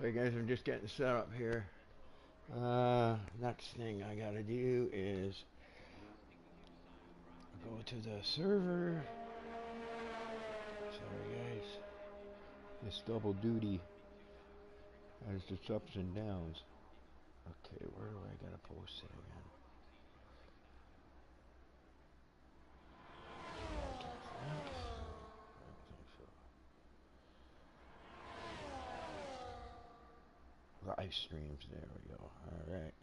Sorry guys, I'm just getting set up here. Next thing I gotta do is go to the server. Sorry guys. This double duty has its ups and downs. Okay, where do I gotta post it again? I don't think so. Live streams, there we go. Alright.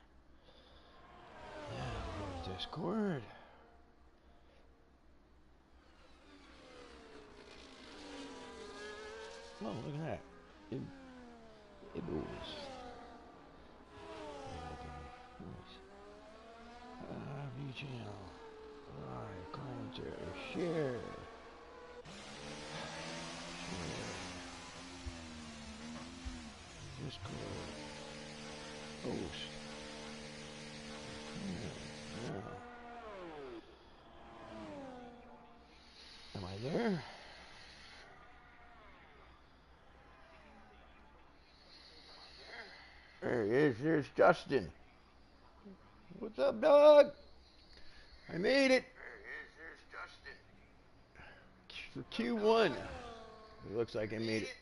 Yeah, go to Discord. Oh, look at that. It was. Nice. View channel. Alright, commentary. Share. Discord. Post. Yeah. Am I there? There he is. There's Justin. What's up, dog? I made it. There's Justin. For Q1. It looks like I made it.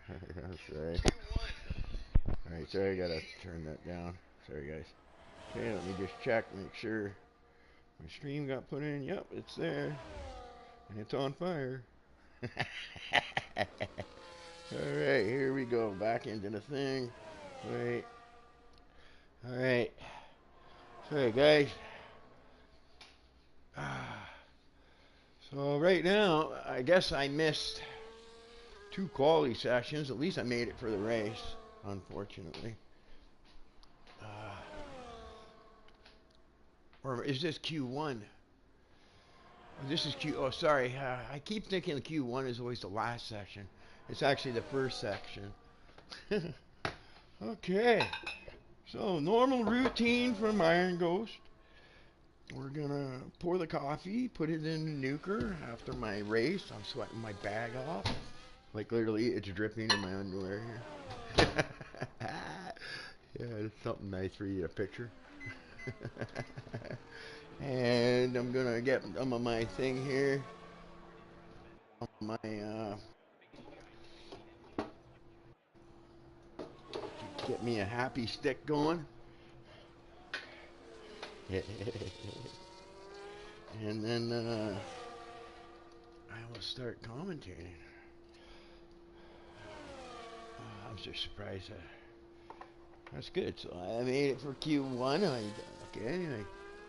That's right. Alright, sorry, I gotta turn that down. Sorry, guys. Okay, let me just check, make sure my stream got put in. Yep, it's there. And it's on fire. Alright, here we go. Back into the thing. Wait. Alright. Sorry, guys. So, right now, I guess I missed 2 quality sessions. At least I made it for the race, unfortunately. Or is this Q1? This is Q. Oh, sorry. I keep thinking the Q1 is always the last section. It's actually the first section. Okay. So, normal routine from Iron Ghost. We're gonna pour the coffee, put it in the nuker after my race. I'm sweating my bag off. Like, literally, it's dripping in my underwear here. Yeah, it's something nice for you to picture. And I'm gonna get some of my thing here. My get me a happy stick going. And then I will start commentating. I'm just surprised. That's good. So I made it for Q1.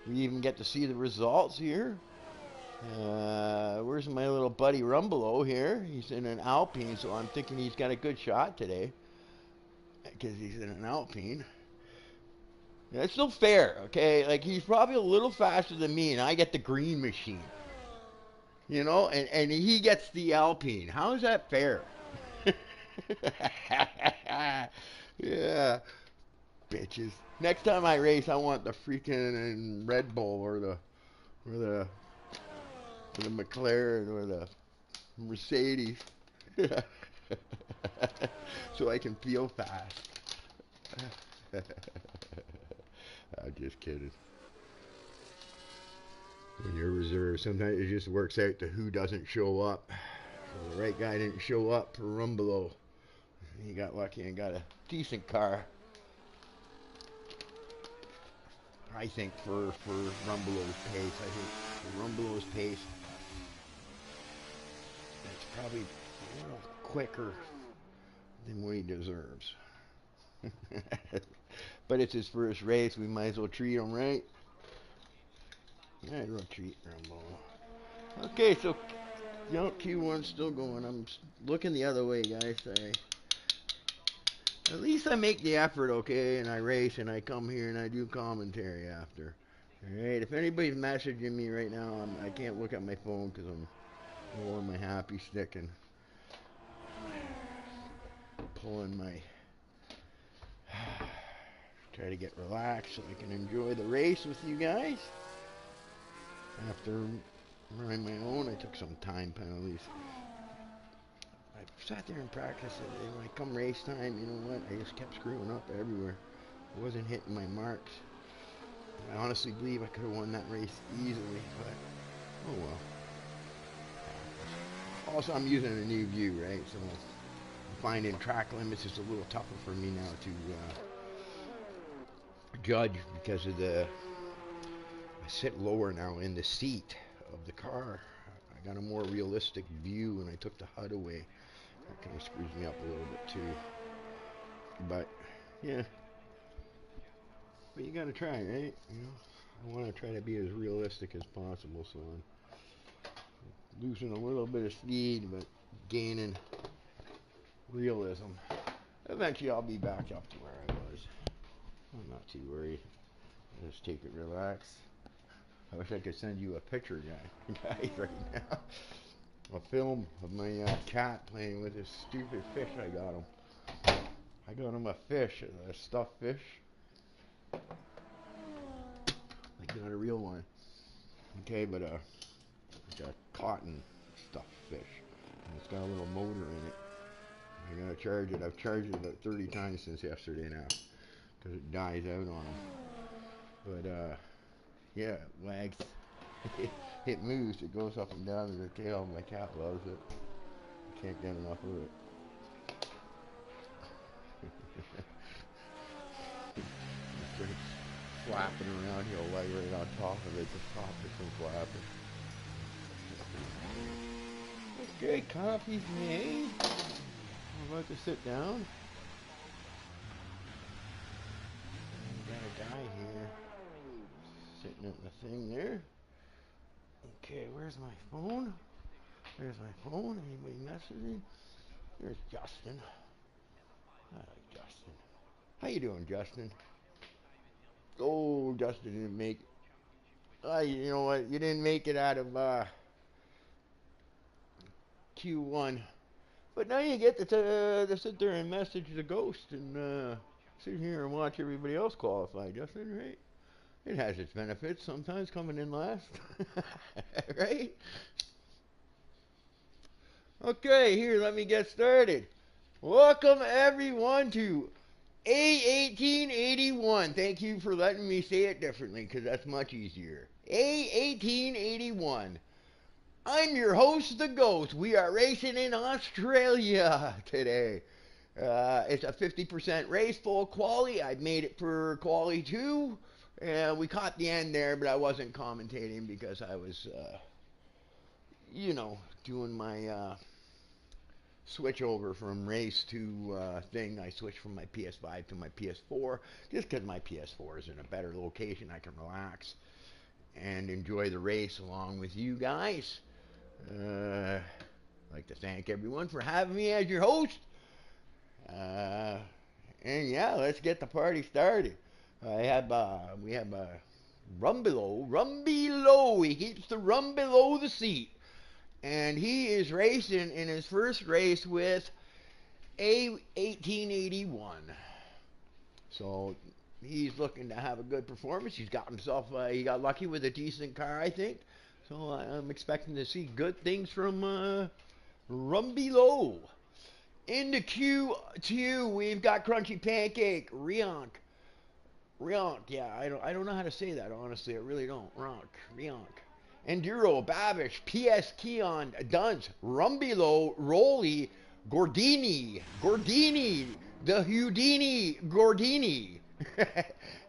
We even get to see the results here. Where's my little buddy Rumbelow here? He's in an Alpine, so I'm thinking he's got a good shot today. Because he's in an Alpine. That's still fair, okay? Like, he's probably a little faster than me, and I get the green machine. You know? And he gets the Alpine. How is that fair? Yeah. Bitches. Next time I race, I want the freaking Red Bull or the McLaren or the Mercedes. So I can feel fast. I'm just kidding. When you're reserved, sometimes it just works out to who doesn't show up. So the right guy didn't show up for Rumbelow. He got lucky and got a decent car. I think for Rumbelow's pace. I think for Rumbelow's pace, that's probably a little quicker than what he deserves. But it's his first race. We might as well treat him right. Yeah, we'll treat Rumbelow. Okay, so Q1's still going. I'm looking the other way, guys. At least I make the effort, okay, and I race and I come here and I do commentary after. Alright, if anybody's messaging me right now, I can't look at my phone because I'm rolling my happy stick and pulling my... Try to get relaxed so I can enjoy the race with you guys. After running my own, I took some time penalties. I sat there and practiced it. And when I come race time, you know what? I just kept screwing up everywhere. I wasn't hitting my marks. I honestly believe I could have won that race easily, but oh well. Also, I'm using a new view, right? So finding track limits is a little tougher for me now to judge because of the. I sit lower now in the seat of the car. I got a more realistic view, and I took the HUD away. That kind of screws me up a little bit too. But yeah, but you gotta try, right? You know, I want to try to be as realistic as possible, so I'm losing a little bit of speed, but gaining realism. Eventually, I'll be back up to where I was. I'm not too worried. I'll just take it relax. I wish I could send you a picture, guys, right now. A film of my cat playing with this stupid fish I got him. I got him a fish, a stuffed fish. Like not a real one. Okay, but it's a cotton stuffed fish. And it's got a little motor in it. I gotta charge it. I've charged it about 30 times since yesterday now. Because it dies out on them. But yeah, it wags. It moves. It goes up and down in the tail. My cat loves it. Can't get enough of it. It's flapping around. He'll lay right on top of it to stop it from flapping. Okay, coffee's made. I'm about to sit down. And we got a guy here sitting at the thing there. Okay, where's my phone? There's my phone. Anybody messaging? There's Justin. I like Justin. How you doing, Justin? Oh, Justin didn't make it. You know what? You didn't make it out of Q1. But now you get to sit there and message the ghost and sit here and watch everybody else qualify, Justin, right? It has its benefits sometimes coming in last. Right? Okay, here, let me get started. Welcome everyone to A1881. Thank you for letting me say it differently because that's much easier. A1881. I'm your host, The Ghost. We are racing in Australia today. It's a 50% race, full quali. I made it for quali 2. We caught the end there, but I wasn't commentating because I was, doing my switch over from race to thing. I switched from my PS5 to my PS4 just because my PS4 is in a better location. I can relax and enjoy the race along with you guys. I'd like to thank everyone for having me as your host. And yeah, let's get the party started. We have a rum below. He keeps the rum below the seat. And he is racing in his first race with A1881. So he's looking to have a good performance. He's got himself, he got lucky with a decent car, I think. So I'm expecting to see good things from Rumbelow. In the Q2, we've got Crunchy Pancake, Rionk, yeah, I don't know how to say that, honestly. I really don't. Rionk. Enduro, Babish, PS Keon, Dunce, Rumbilo, Rolly, Gordini, the Houdini, Gordini.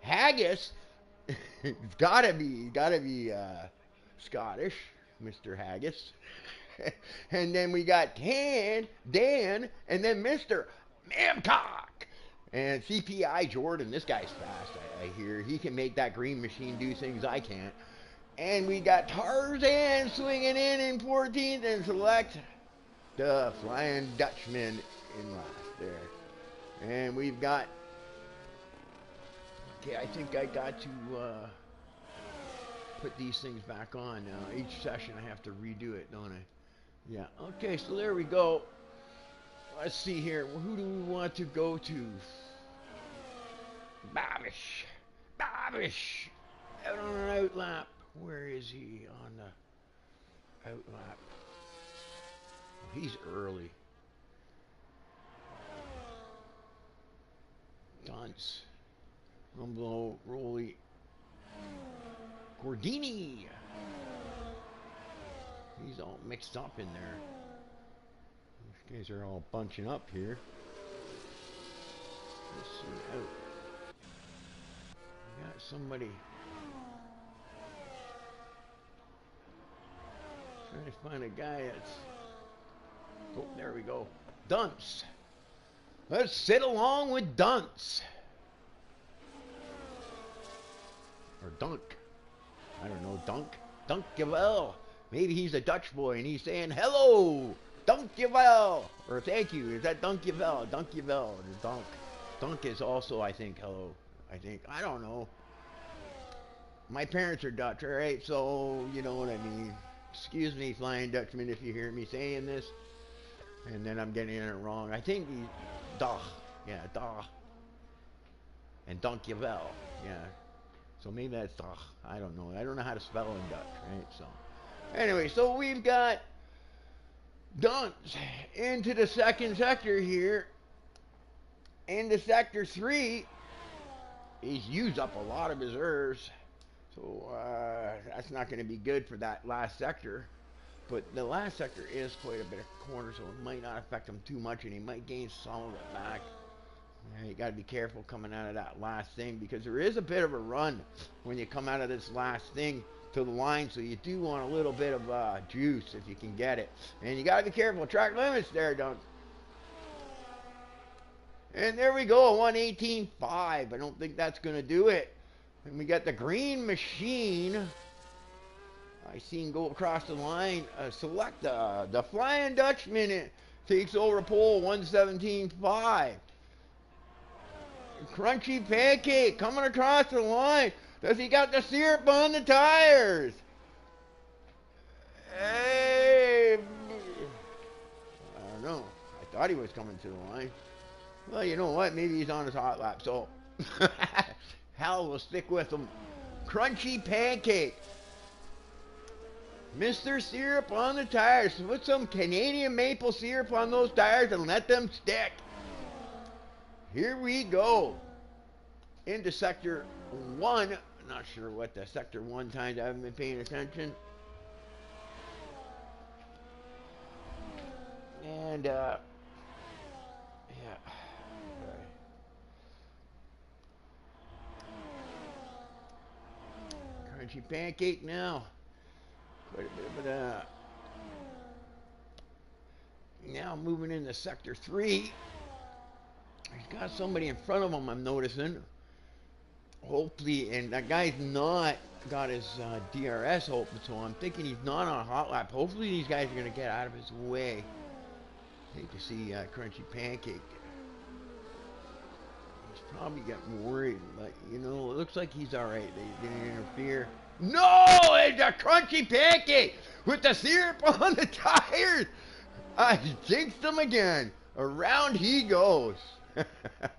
Haggis, it's gotta be Scottish, Mr. Haggis. And then we got Dan, and then Mr. Mamcock. And CPI Jordan, this guy's fast, I hear. He can make that green machine do things I can't. And we got Tarzan swinging in 14th and select the Flying Dutchman in last there. And we've got, okay, I think I got to put these things back on now. Each session I have to redo it, don't I? Yeah, okay, so there we go. Let's see here. Who do we want to go to? Babish. Out on an outlap. Where is he on the outlap? He's early. Dunce. Rumble, Rolly, Gordini. He's all mixed up in there. These guys are all bunching up here. Let's see out. We got somebody trying to find a guy that's. Oh, there we go. Dunce. Let's sit along with Dunce. Or Dunk. I don't know, Dunk. Dankjewel. Maybe he's a Dutch boy and he's saying, hello, dankjewel. Or thank you. Is that dankjewel? Dankjewel. Or Dunk. Dunk is also, I think, hello. I think. I don't know. My parents are Dutch, alright? So, you know what I mean. Excuse me, Flying Dutchman, if you hear me saying this. And then I'm getting it wrong. I think he, dag. Yeah, dag. And dankjewel. Yeah. So maybe that's dag. I don't know. I don't know how to spell in Dutch, right? So, anyway, so we've got Dunce into the second sector here. Into sector 3. He's used up a lot of his herbs. So, that's not going to be good for that last sector. But the last sector is quite a bit of corner, so it might not affect him too much, and he might gain some of it back. Yeah, you got to be careful coming out of that last thing, because there is a bit of a run when you come out of this last thing to the line, so you do want a little bit of juice if you can get it. And you got to be careful. Track limits there, don't. And there we go, a 118.5. I don't think that's going to do it. And we got the green machine. I seen go across the line. Select the Flying Dutchman. It takes over pole 117.5. Crunchy Pancake coming across the line. Does he got the syrup on the tires? Hey, I don't know. I thought he was coming to the line. Well, you know what? Maybe he's on his hot lap. So, hell, we'll stick with him. Crunchy Pancake. Mr. Syrup on the tires. Put some Canadian maple syrup on those tires and let them stick. Here we go. Into sector 1. Not sure what the sector 1 times. I haven't been paying attention. And, yeah. Crunchy Pancake now. Quite a bit of that. Now moving into sector 3. He's got somebody in front of him, I'm noticing. Hopefully, and that guy's not got his DRS open, so I'm thinking he's not on a hot lap. Hopefully these guys are going to get out of his way. Hate to see Crunchy Pancake. He's probably getting worried, but you know, it looks like he's alright. They didn't interfere. No! It's a Crunchy Pancake with the syrup on the tires! I jinxed him again. Around he goes.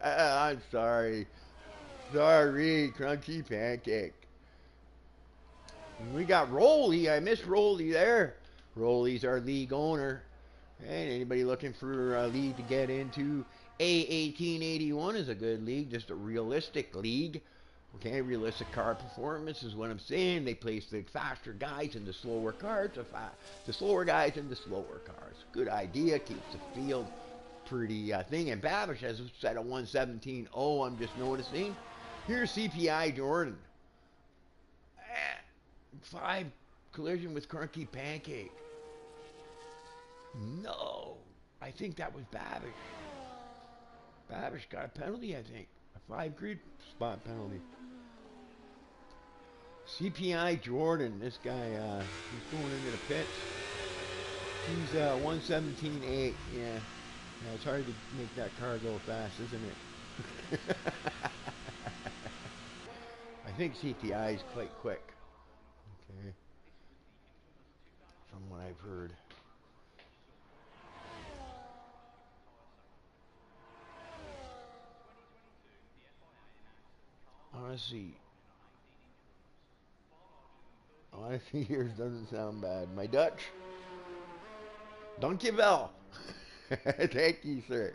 I'm sorry. Sorry, Crunchy Pancake. We got Rolly. I missed Rolly there. Rolly's our league owner. And anybody looking for a league to get into, A1881 is a good league, just a realistic league. Okay, realistic car performance is what I'm saying. They place the faster guys in the slower cars, the slower guys in the slower cars. Good idea, keeps the field pretty thing. And Babish has set a 117.0, I'm just noticing. Here's CPI Jordan. 5 collision with Crunchy Pancake. No, I think that was Babish. Babish got a penalty, I think. A 5 grid spot penalty. CPI Jordan, this guy, he's going into the pits. He's 117.8, yeah. It's hard to make that car go fast, isn't it? I think CPI is quite quick. Okay. From what I've heard. Honestly, yours doesn't sound bad. My Dutch? Dankjewel. Thank you, sir.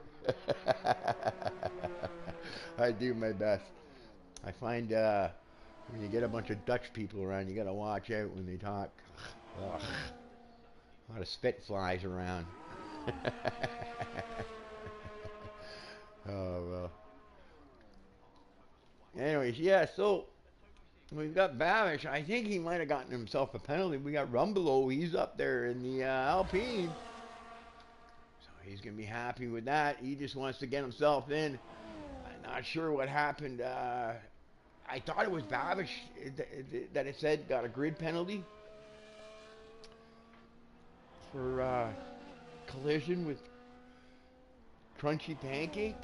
I do my best. I find when you get a bunch of Dutch people around, you gotta watch out when they talk. Ugh, a lot of spit flies around. Oh well. Anyways, yeah. So we've got Babish. I think he might have gotten himself a penalty. We got Rumbelow. He's up there in the Alpine. So he's going to be happy with that. He just wants to get himself in. I'm not sure what happened. I thought it was Babish that it said got a grid penalty for collision with Crunchy Pancake.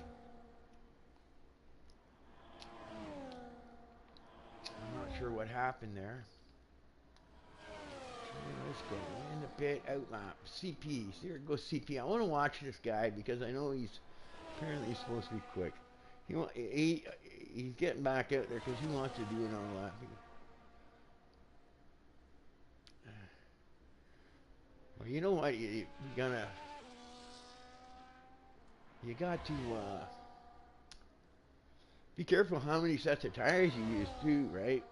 I'm not sure what happened there. Let's go in the pit, outlap, CP. Here goes CP. I want to watch this guy because I know apparently he's supposed to be quick. He's getting back out there because he wants to do it on lap. Well, you know what? You got to be careful how many sets of tires you use too, right?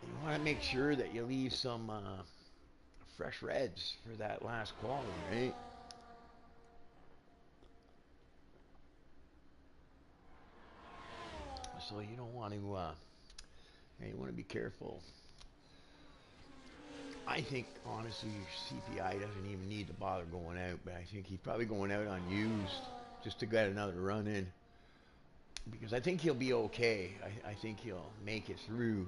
You want to make sure that you leave some fresh reds for that last quality, right? So you don't want to, you want to be careful. I think, honestly, CPI doesn't even need to bother going out, but I think he's probably going out unused just to get another run in. Because I think he'll be okay. I think he'll make it through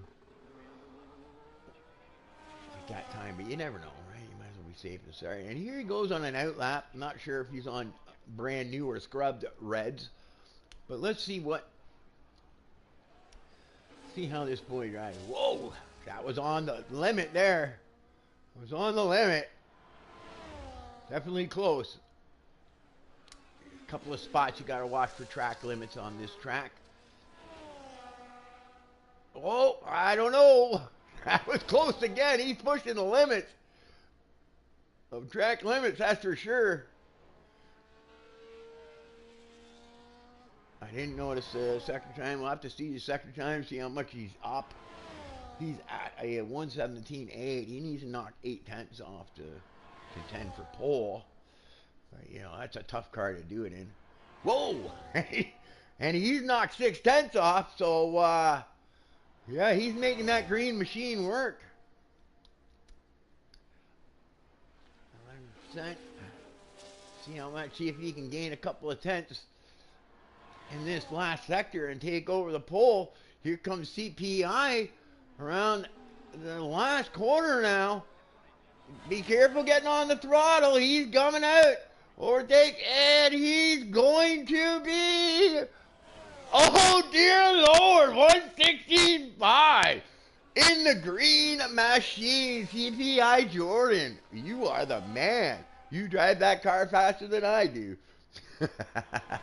at that time, but you never know, right? You might as well be safe and sorry. And here he goes on an outlap. I'm not sure if he's on brand new or scrubbed reds, but let's see how this boy drives. Whoa, that was on the limit there. It was on the limit. Definitely close. A couple of spots you got to watch for track limits on this track. Oh, I don't know. That was close again. He's pushing the limits of track limits, that's for sure. I didn't notice the second time. We'll have to see the second time, see how much he's up. He's at a 117.8. He needs to knock 0.8 off to contend for pole. But, you know, that's a tough car to do it in. Whoa! And he's knocked 0.6 off, so, yeah, he's making that green machine work. 11%. See if he can gain a couple of tenths in this last sector and take over the pole. Here comes CPI around the last corner now. Be careful getting on the throttle. He's coming out. Overtake, and he's going to be, oh dear Lord, 116.5 in the green machine. CPI Jordan, you are the man. You drive that car faster than I do.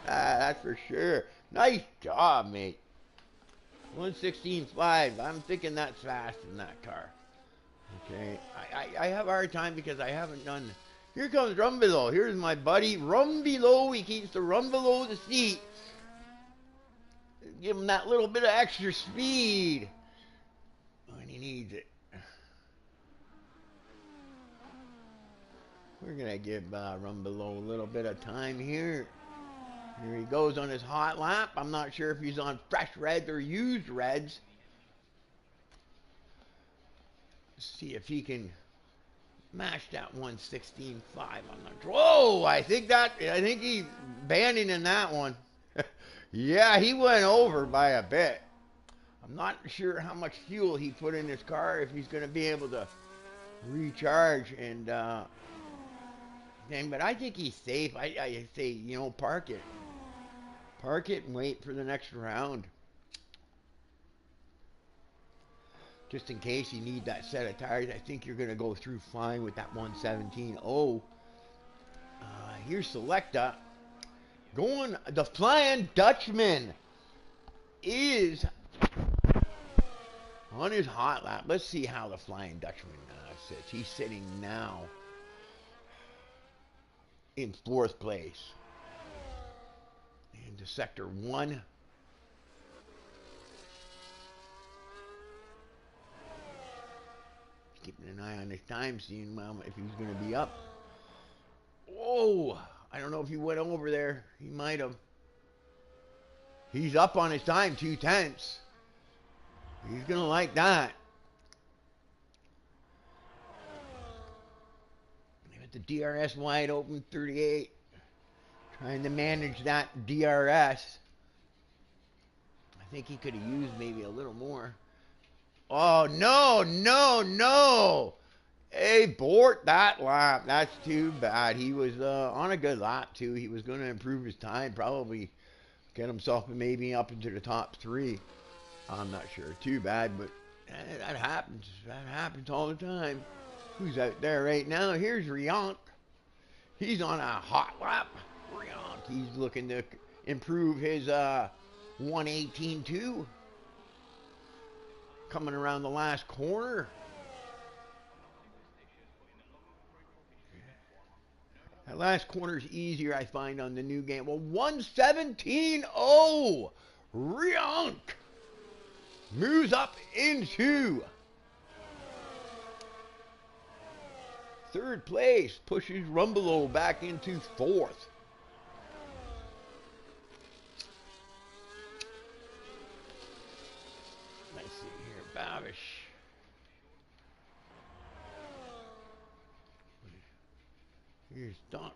That's for sure. Nice job, mate. 116.5. I'm thinking that's fast in that car. Okay. I have a hard time because I haven't done. Here comes Rumbelow. Here's my buddy Rumbelow. He keeps the Rumbelow the seat. Give him that little bit of extra speed when he needs it. We're going to give Rumbelow a little bit of time here. Here he goes on his hot lap. I'm not sure if he's on fresh reds or used reds. Let's see if he can match that 116.5. I'm not sure. Whoa! I think he's banding in that one. Yeah, he went over by a bit. I'm not sure how much fuel he put in his car, if he's going to be able to recharge and but I think he's safe. I say, you know, park it. Park it and wait for the next round. Just in case you need that set of tires. I think you're going to go through fine with that 117.0. Here's Selecta. Going, the Flying Dutchman is on his hot lap. Let's see how the Flying Dutchman sits. He's sitting now. in 4th place. Into Sector 1. Keeping an eye on his time, seeing if he's going to be up. Whoa! I don't know if he went over there. He might have. He's up on his time, 2/10. He's going to like that. Got the DRS wide open, 38. Trying to manage that DRS. I think he could have used maybe a little more. Oh, no, no, no. Hey, abort that lap. That's too bad. He was on a good lap, too. He was going to improve his time, probably get himself maybe up into the top 3. I'm not sure. Too bad, but that happens. That happens all the time. Who's out there right now? Here's Rionk. He's on a hot lap. Rionk. He's looking to improve his 1:18.2. Coming around the last corner. That last corner is easier, I find, on the new game. Well, 1:17.0. Rionk moves up into 3rd place. Pushes Rumbelow back into 4th. Let's see here. Babish. Here's Dunk.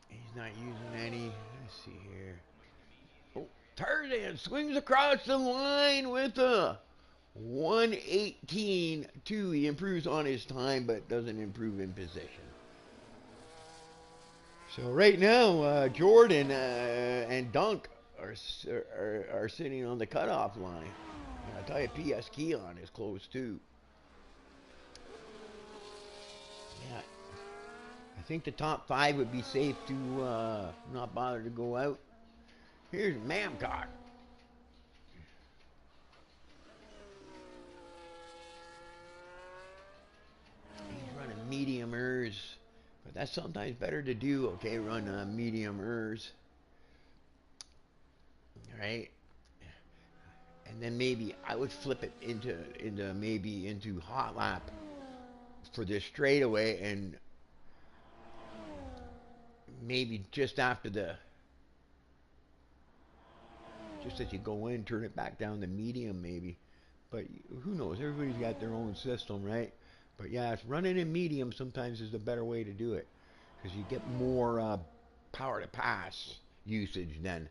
He's not using any. Let's see here. Oh, Tarzan swings across the line with a 1:18.2. He improves on his time, but doesn't improve in position. So right now, Jordan and Dunk are sitting on the cutoff line. And I'll tell you, PS Keon is close too. Yeah, I think the top 5 would be safe to not bother to go out. Here's Mamcock. He's running medium ers, but that's sometimes better to do. Okay, run medium ers. All right. And then maybe I would flip it into hot lap for this straightaway, and maybe just as you go in, turn it back down to medium maybe. But who knows? Everybody's got their own system, right? But yeah, it's running in medium sometimes is the better way to do it, because you get more power to pass usage then,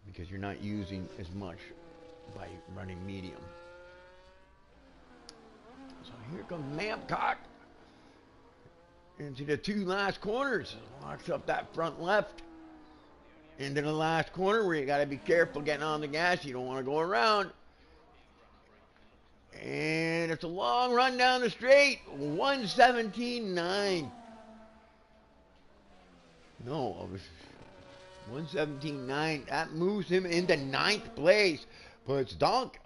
because you're not using as much by running medium. So here comes Mamcock into the 2 last corners. Locks up that front left into the last corner, where you got to be careful getting on the gas. You don't want to go around. And it's a long run down the straight. 1:17.9. No, 1:17.9. That moves him into 9th place. Puts Dunk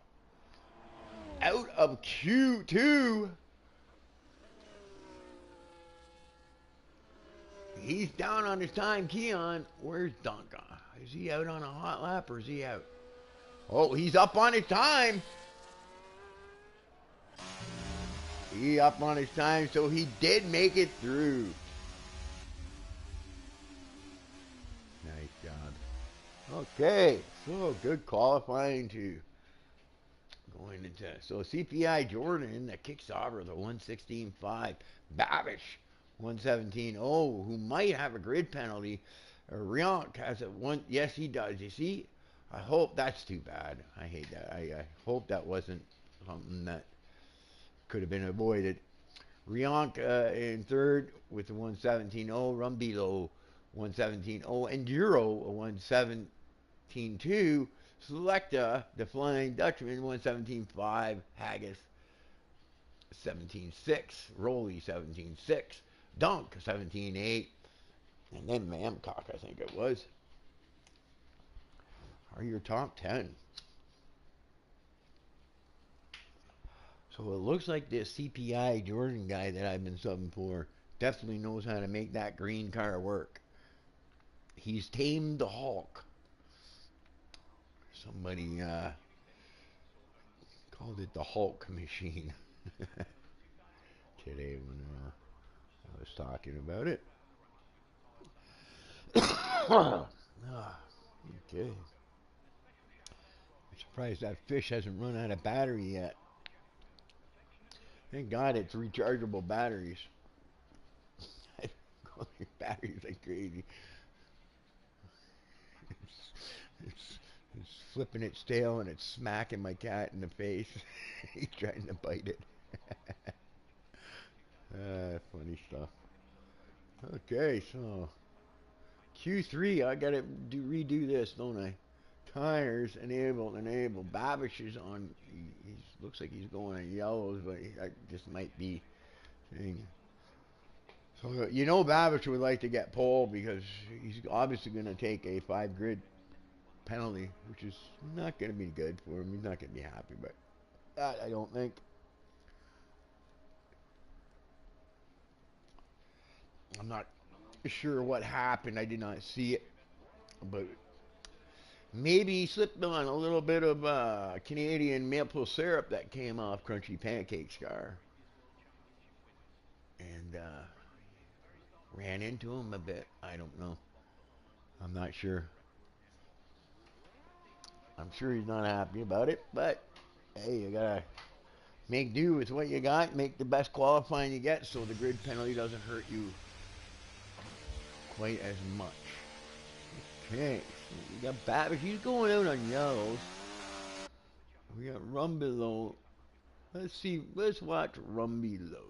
out of Q2. He's down on his time, Keon. Where's Dunk? Is he out on a hot lap, or is he out? Oh, he's up on his time. He up on his time, so he did make it through. Nice job. Okay, so good qualifying too. Going into, so CPI Jordan that kicks off with a 1:16.5. Babish 1:17.0, who might have a grid penalty. Rionk has a one. Yes, he does. You see, I hope that's too bad. I hate that. I hope that wasn't something that could have been avoided. Rionk in 3rd with the 1:17.0. Rumbilo 1:17.0. Enduro 1:17.2. Selecta, the Flying Dutchman 1:17.5. Haggis 17.6. Rolly 17.6. Dunk 17.8. And then Mamcock, I think it was, are your top 10. So it looks like this CPI Jordan guy that I've been subbing for definitely knows how to make that green car work. He's tamed the Hulk. Somebody called it the Hulk machine today when I was talking about it. Okay. I'm surprised that fish hasn't run out of battery yet. Thank God it's rechargeable batteries. Batteries like crazy. It's, it's flipping its tail and it's smacking my cat in the face. He's trying to bite it. Funny stuff. Okay, so Q3, I gotta redo this, don't I? Tires, enable. Babish is on. He looks like he's going on yellows, but that just might be. Thing. So you know, Babish would like to get pole because he's obviously going to take a 5 grid penalty, which is not going to be good for him. He's not going to be happy, but that I don't think. I'm not sure what happened. I did not see it, but maybe he slipped on a little bit of Canadian maple syrup that came off Crunchy Pancake's car, and ran into him a bit. I don't know. I'm not sure. I'm sure he's not happy about it, but hey, you gotta make do with what you got, make the best qualifying you get so the grid penalty doesn't hurt you quite as much. Okay, so we got Babish. He's going out on yellows. We got Rumbelow. Let's see, let's watch Rumbelow.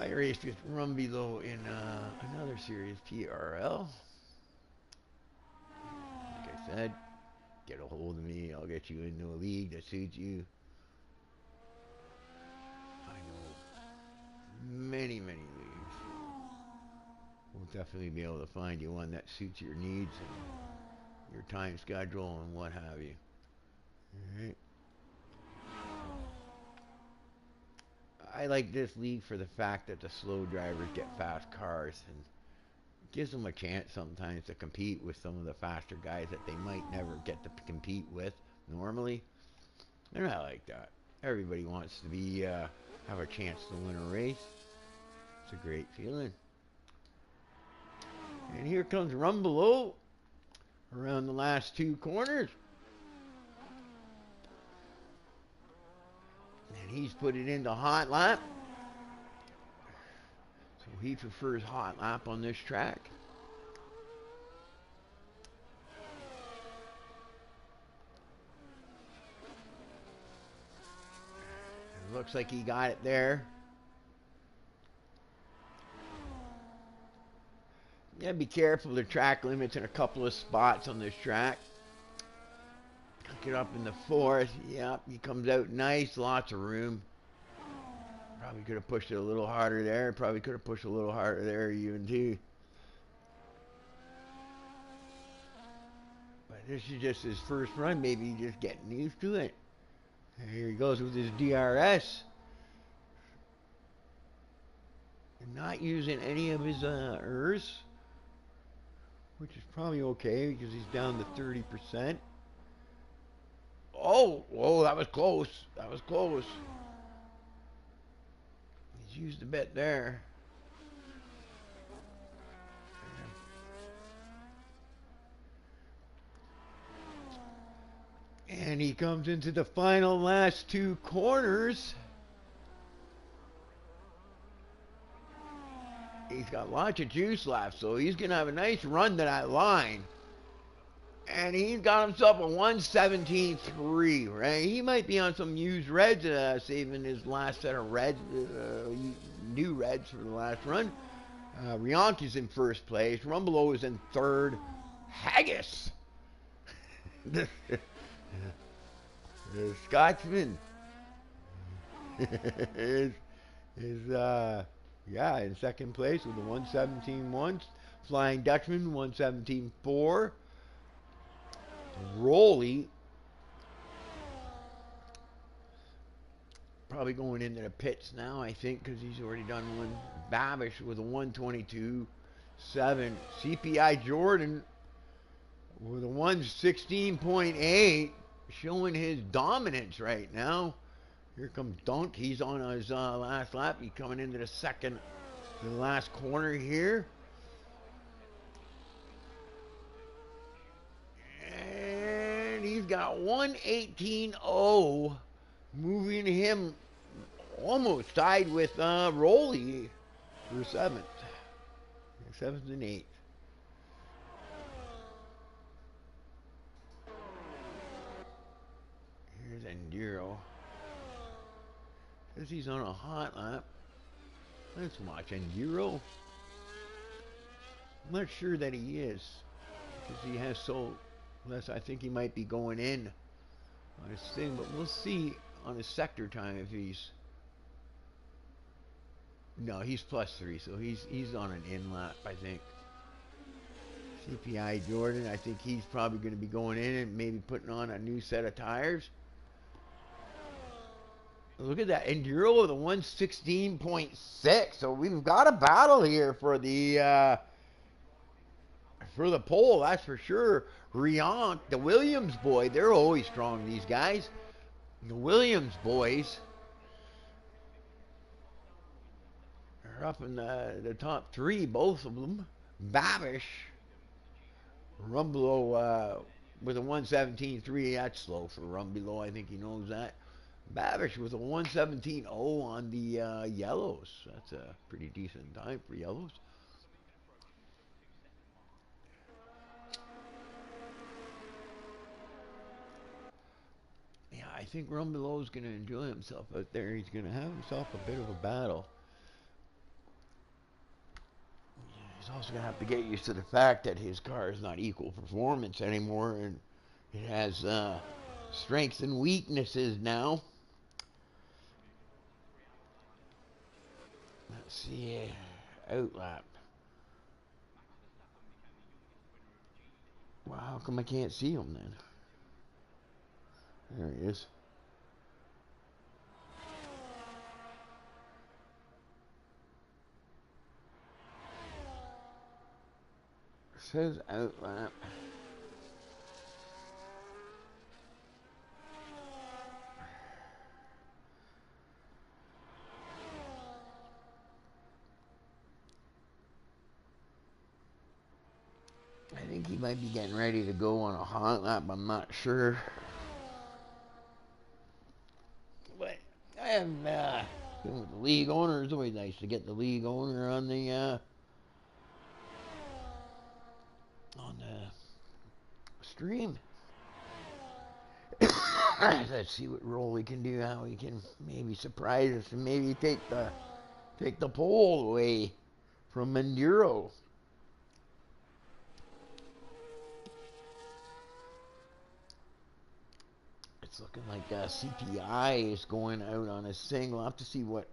I raced with Rumbelow in another series, PRL. Like I said, get a hold of me. I'll get you into a league that suits you. I know many leagues. We'll definitely be able to find you one that suits your needs and your time schedule and what have you. Alright. I like this league for the fact that the slow drivers get fast cars and gives them a chance sometimes to compete with some of the faster guys that they might never get to compete with normally. And I like that. Everybody wants to be have a chance to win a race. It's a great feeling. And here comes Rumbelow around the last two corners. And he's put it into hot lap. So he prefers hot lap on this track. It looks like he got it there. Yeah, be careful of the track limits in a couple of spots on this track. Get up in the fourth. Yep, he comes out nice, lots of room. Probably could have pushed it a little harder there. Probably could have pushed a little harder there even too. But this is just his first run. Maybe he's just getting used to it. And here he goes with his DRS. And not using any of his ERS. Which is probably okay because he's down to 30%. Oh, whoa, that was close. That was close. He's used a bit there. And he comes into the final last two corners. He's got lots of juice left, so he's going to have a nice run to that line. And he's got himself a 117.3, right? He might be on some used reds, saving his last set of reds, new reds for the last run. Rionk is in first place. Rumbelow is in third. Haggis, the Scotsman, is in second place with a 117.1. Flying Dutchman 117.4. Rolly probably going into the pits now, I think, because he's already done one. Babish with a 122.7. CPI Jordan with a 116.8, showing his dominance right now. Here comes Dunk. He's on his last lap. He's coming into the last corner here. And he's got 118.0, moving him almost tied with Rolly for seventh. Seventh and eighth. Here's Enduro. Says he's on a hot lap. Let's watch Enduro. I'm not sure that he is, because he has so less. I think he might be going in on his thing, but we'll see on his sector time if he's. No, he's +3, so he's on an in lap, I think. CPI Jordan, I think he's probably going to be going in and maybe putting on a new set of tires. Look at that Enduro with a 116.6. So we've got a battle here for the pole, that's for sure. Riant, the Williams boy, they're always strong, these guys. The Williams boys are up in the top three, both of them. Babish, Rumbelow with a 117.3. That's slow for Rumbelow. I think he knows that. Babish with a 117.0 on the yellows. That's a pretty decent time for yellows. Yeah, I think Rumbelow's going to enjoy himself out there. He's going to have himself a bit of a battle. He's also going to have to get used to the fact that his car is not equal performance anymore, and it has strengths and weaknesses now. Let's see, outlap. Well, how come I can't see him then? There he is. It says outlap. I think he might be getting ready to go on a hot lap. I'm not sure. But I have been with the league owner. It's always nice to get the league owner on the stream. Let's see what Rolly can do. How he can maybe surprise us and maybe take the pole away from Enduro. It's looking like CPI is going out on his thing. We'll have to see what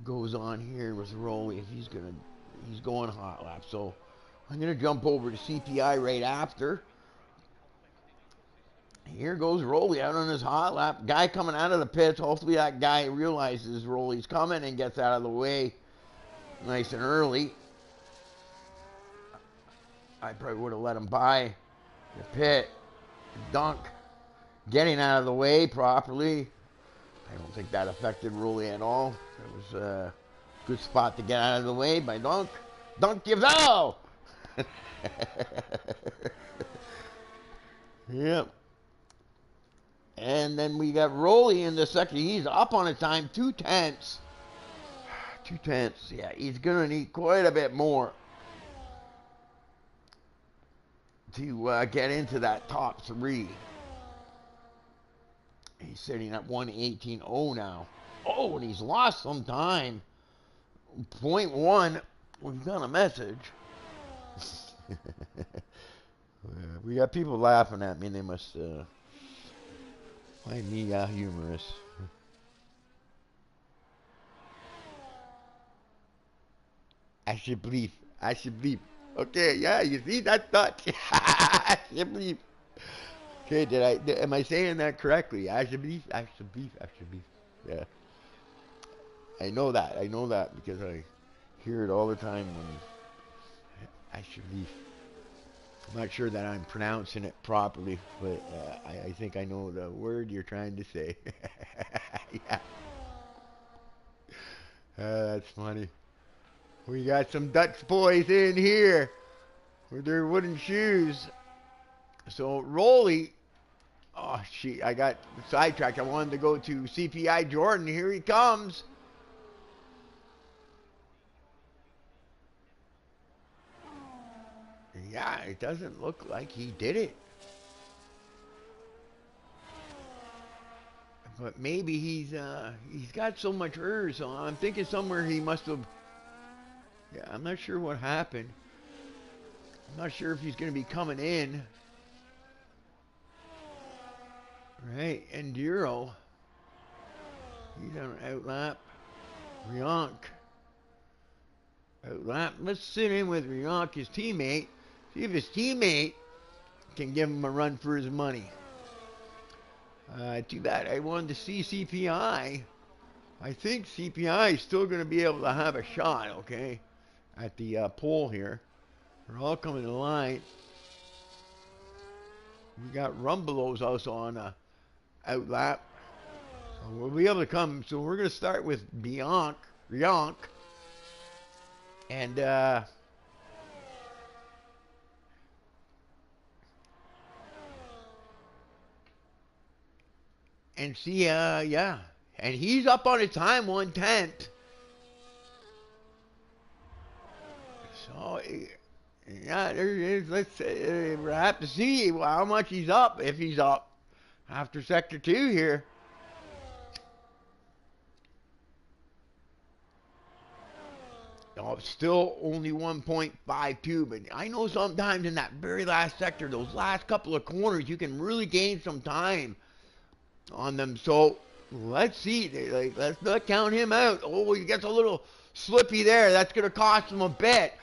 goes on here with Rolly if he's going hot lap. So I'm gonna jump over to CPI right after. Here goes Rolly out on his hot lap. Guy coming out of the pits. Hopefully that guy realizes Rolly's coming and gets out of the way nice and early. I probably would have let him by the pit. Dunk getting out of the way properly. I don't think that affected Rolly at all. It was a good spot to get out of the way by Dunk. Dunk, you go! Yep. And then we got Rolly in the second. He's up on a time, 2/10. 2/10. Yeah, he's going to need quite a bit more to get into that top three. He's sitting at 118.0 now. Oh, and he's lost some time. 0.1. We've got a message. We got people laughing at me. They must find me humorous. I should believe. Okay, yeah, you see, that's Dutch. I should believe. Okay, am I saying that correctly? Ashabeef, Ashabeef, Ashabeef. Yeah, I know that because I hear it all the time when Ashabeef. I'm not sure that I'm pronouncing it properly, but I think I know the word you're trying to say. Yeah, that's funny. We got some Dutch boys in here with their wooden shoes. So Rolly, oh she, I got sidetracked. I wanted to go to CPI Jordan. Here he comes. Yeah, it doesn't look like he did it. But maybe he's got so much urge, so I'm thinking somewhere he must have. Yeah, I'm not sure what happened. I'm not sure if he's going to be coming in. Right, Enduro. He's on an outlap. Rionk. Outlap. Let's sit in with Rionk, his teammate. See if his teammate can give him a run for his money. Too bad I wanted to see CPI. I think CPI is still going to be able to have a shot, okay, at the pole here. We're all coming in line. We got Rumbelows also on a outlap. So we'll be able to come. So we're going to start with Rionk. And see, yeah. And he's up on his time, 1:10. So, yeah, there it is. We'll have to see how much he's up, if he's up after Sector 2 here. Oh, still only 1.52, but I know sometimes in that very last sector, those last couple of corners, you can really gain some time on them. So let's see. Let's not count him out. Oh, he gets a little slippy there. That's going to cost him a bit.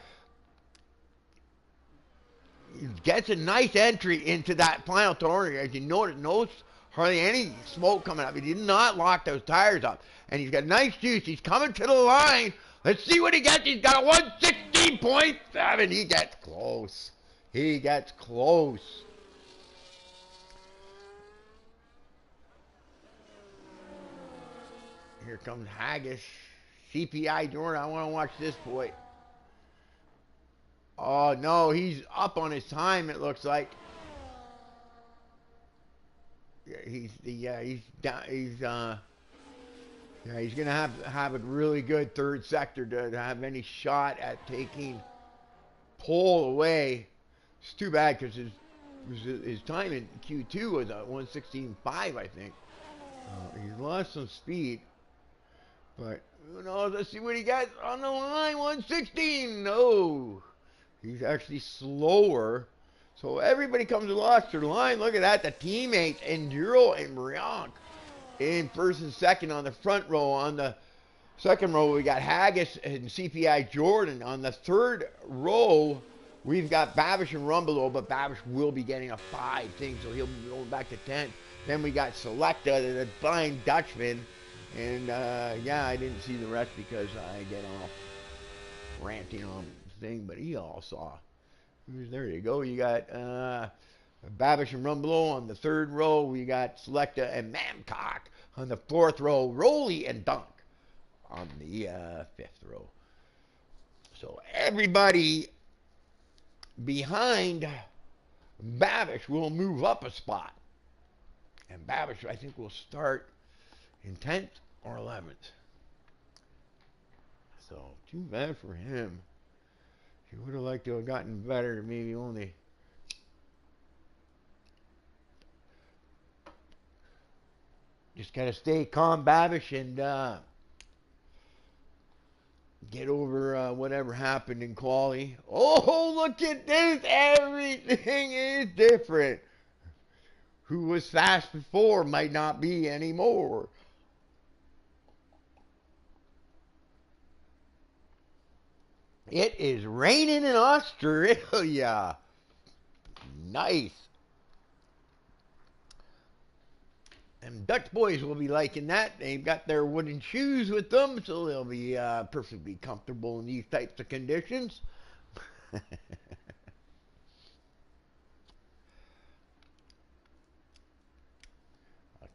He gets a nice entry into that final corner. As you notice hardly any smoke coming up. He did not lock those tires up. And he's got nice juice. He's coming to the line. Let's see what he gets. He's got a 116.7. He gets close. He gets close. Here comes Haggis. CPI Jordan. I want to watch this boy. Oh no, he's up on his time. It looks like. Yeah, he's down. Yeah, he's gonna have a really good third sector to have any shot at taking pole away. It's too bad because his time in Q2 was a 116.5, I think. He's lost some speed, but who knows? Let's see what he got on the line. 116. No. He's actually slower. So everybody comes lost to the line. Look at that. The teammates, Enduro and Rionk, in first and second on the front row. On the second row, we got Haggis and CPI Jordan. On the third row, we've got Babish and Rumbelow, but Babish will be getting a 5 thing, so he'll be going back to 10. Then we got Selecta, the blind Dutchman. And, yeah, I didn't see the rest because I get off ranting on thing, but he all saw. There you go. You got Babish and Rumbelow on the third row. We got Selecta and Mamcock on the fourth row. Rolly and Dunk on the fifth row. So everybody behind Babish will move up a spot. And Babish, I think, will start in 10th or 11th. So too bad for him. He would have liked to have gotten better, maybe only. Just gotta stay calm, Babish, and get over whatever happened in quali. Oh, look at this! Everything is different. Who was fast before might not be anymore. It is raining in Australia. Nice. And Dutch boys will be liking that. They've got their wooden shoes with them, so they'll be perfectly comfortable in these types of conditions.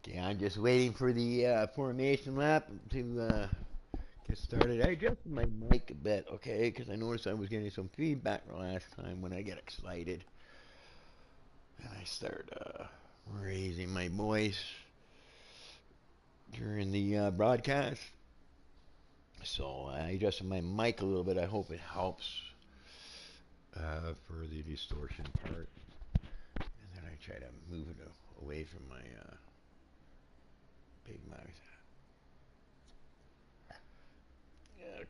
Okay, I'm just waiting for the formation lap to get started. I adjusted my mic a bit, okay, because I noticed I was getting some feedback last time when I get excited. And I start raising my voice during the broadcast. So I adjusted my mic a little bit. I hope it helps for the distortion part. And then I try to move it away from my big mouth.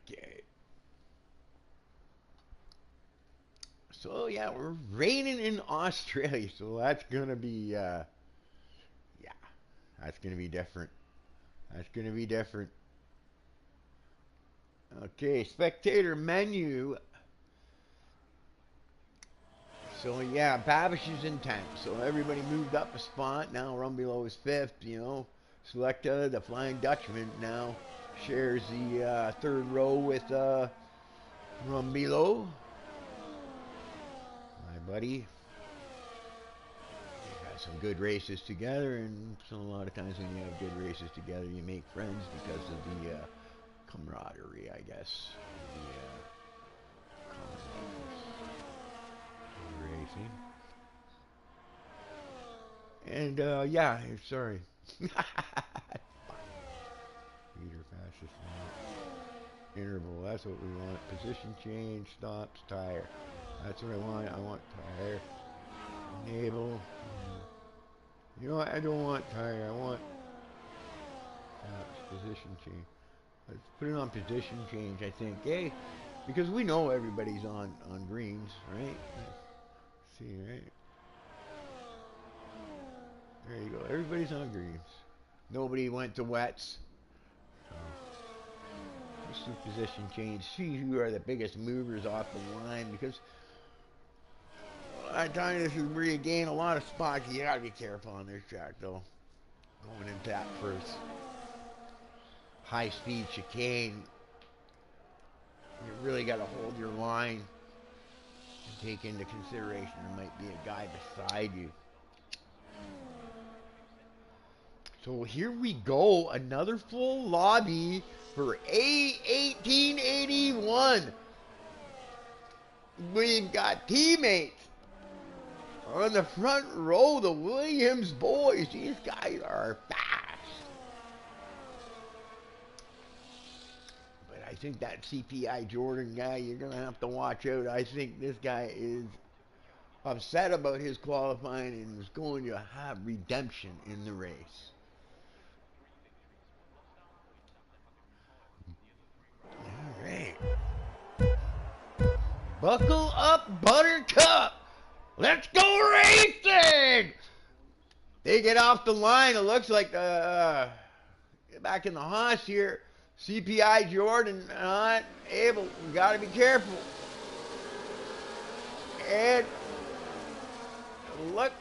Okay. So yeah, we're raining in Australia, so that's gonna be yeah, that's gonna be different. That's gonna be different. Okay, spectator menu. So yeah, Babish is in 10th. So everybody moved up a spot. Now Rumbelow is 5th. You know, Selecta, the Flying Dutchman, now shares the third row with Rumbelow, my buddy. They've had some good races together, and so a lot of times when you have good races together, you make friends because of the camaraderie, I guess. The racing. And yeah, sorry. Leader fastest lap. Interval, that's what we want. Position change, stops, tire. That's what I want. I want tire. Enable. You know what? I don't want tire. I want position change. Let's put it on position change, I think. Hey, because we know everybody's on greens, right? Let's see, right? There you go. Everybody's on greens. Nobody went to wets. So, just do position change. See who are the biggest movers off the line, because I tell you, this is where you gain a lot of spots. You gotta be careful on this track, though. Going into that first high-speed chicane, you really gotta hold your line and take into consideration there might be a guy beside you. So here we go, another full lobby for A1881. We've got teammates on the front row, the Williams boys. These guys are fast. But I think that CPI Jordan guy, you're going to have to watch out. I think this guy is upset about his qualifying and is going to have redemption in the race. All right. Buckle up, Buttercup. Let's go racing! They get off the line. It looks like back in the Haas here. CPI Jordan not able. We got to be careful. And look,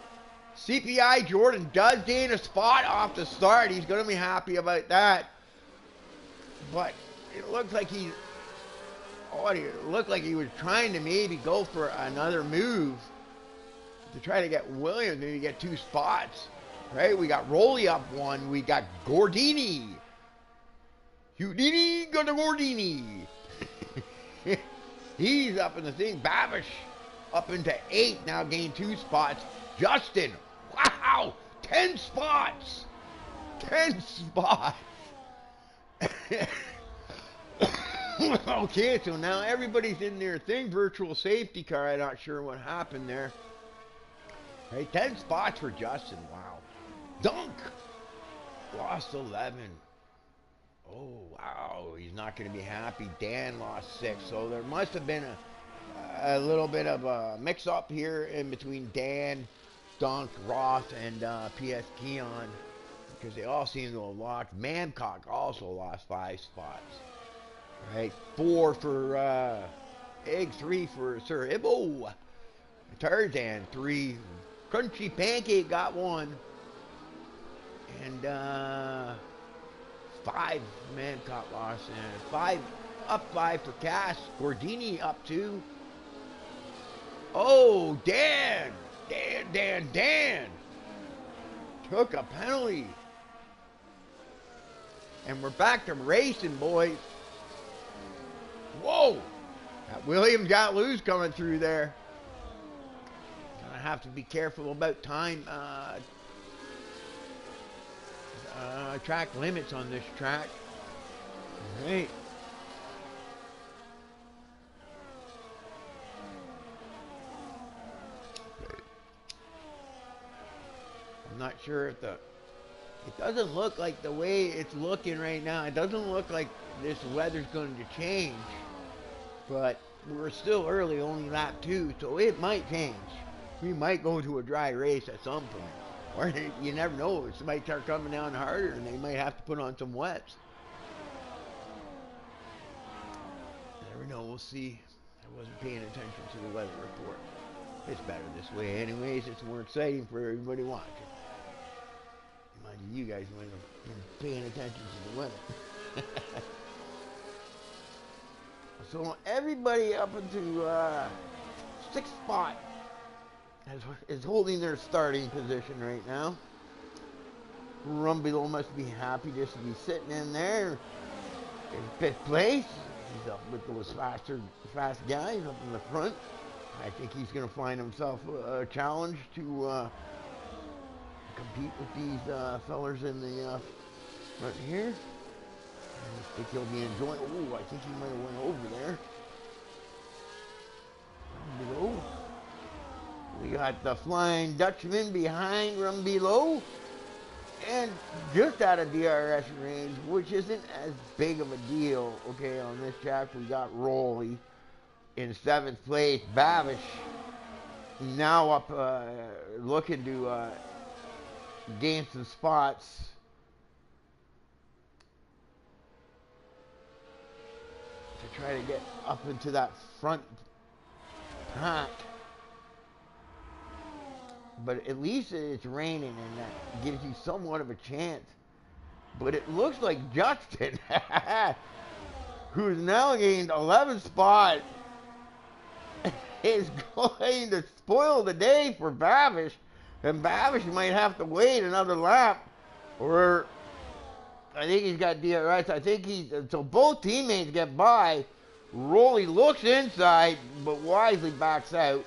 CPI Jordan does gain a spot off the start. He's going to be happy about that. But it looks like he was trying to maybe go for another move to try to get Williams, maybe get 2 spots. Right? We got Rolly up 1. We got Gordini. Houdini got the Gordini. He's up in the thing. Babish up into 8. Now gained 2 spots. Justin. Wow. 10 spots. 10 spots. Okay, so now everybody's in their thing. Virtual safety car. I'm not sure what happened there. Hey, 10 spots for Justin. Wow. Dunk. Lost 11. Oh, wow. He's not going to be happy. Dan lost 6. So there must have been a little bit of a mix-up here in between Dan, Dunk, Roth, and PS Keon, because they all seem to have lost. Mamcock also lost 5 spots. Right? 4 for Egg, 3 for Sir Ibo. Tarzan, 3. Crunchy Pancake got 1. And 5 man caught loss, and up 5 for Cass. Gordini up 2. Oh, Dan took a penalty. And we're back to racing, boys. Whoa! That Williams got loose coming through there. Gonna have to be careful about time. Track limits on this track. All right. I'm not sure if it doesn't look like the way it's looking right now. It doesn't look like this weather's going to change, but we're still early, only lap 2, so it might change. We might go to a dry race at some point. Or you never know, it might start coming down harder and they might have to put on some wets. You never know, we'll see. I wasn't paying attention to the weather report. It's better this way anyways, it's more exciting for everybody watching. Mind you guys might have been paying attention to the weather. So everybody up into 6th spot is holding their starting position right now. Rumbelow must be happy just to be sitting in there in 5th place. He's up with those fast guys up in the front. I think he's going to find himself a challenge to compete with these fellers in the front here. I think he'll be enjoying. Oh, I think he might have went over there. Below. We got the Flying Dutchman behind Rumbelow. And just out of DRS range, which isn't as big of a deal. Okay, on this track we got Rowley in 7th place. Babish now up looking to gain some spots. To try to get up into that front pack. But at least it's raining and that gives you somewhat of a chance. But it looks like Justin, who's now gained 11th spot, is going to spoil the day for Babish. And Babish might have to wait another lap. Or I think he's got DRS. I think so both teammates get by. Rowley looks inside, but wisely backs out.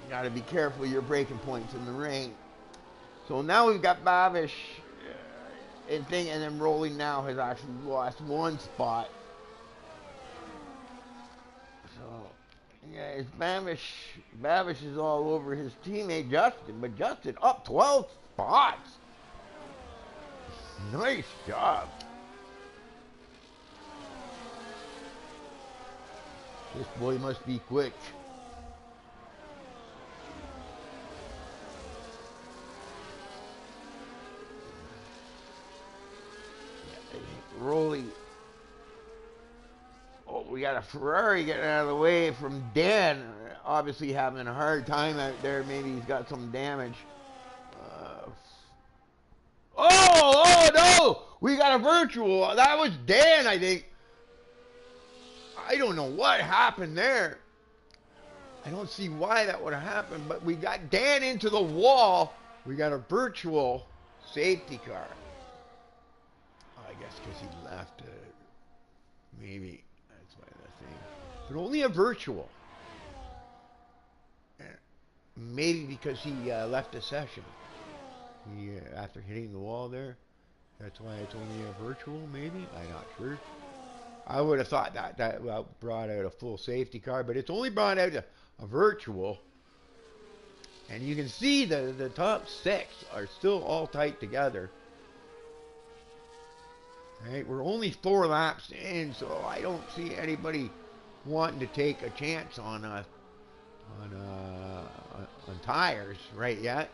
You got to be careful of your braking points in the rain. So now we've got Babish and then Rowley now has actually lost 1 spot. So yeah, it's Babish is all over his teammate Justin, but Justin up 12 spots. Nice job. This boy must be quick. Rowley. Oh, we got a Ferrari getting out of the way from Dan. Obviously having a hard time out there. Maybe he's got some damage. Oh no! We got a virtual. That was Dan, I think. I don't know what happened there. I don't see why that would have happened, but we got Dan into the wall. We got a virtual safety car. I guess because he left. Maybe that's why that thing. But only a virtual. Maybe because he left the session. After hitting the wall there. That's why it's only a virtual, maybe? I'm not sure. I would have thought that brought out a full safety car, but it's only brought out a virtual. And you can see the top 6 are still all tight together. Right, we're only 4 laps in, so I don't see anybody wanting to take a chance on tires right yet.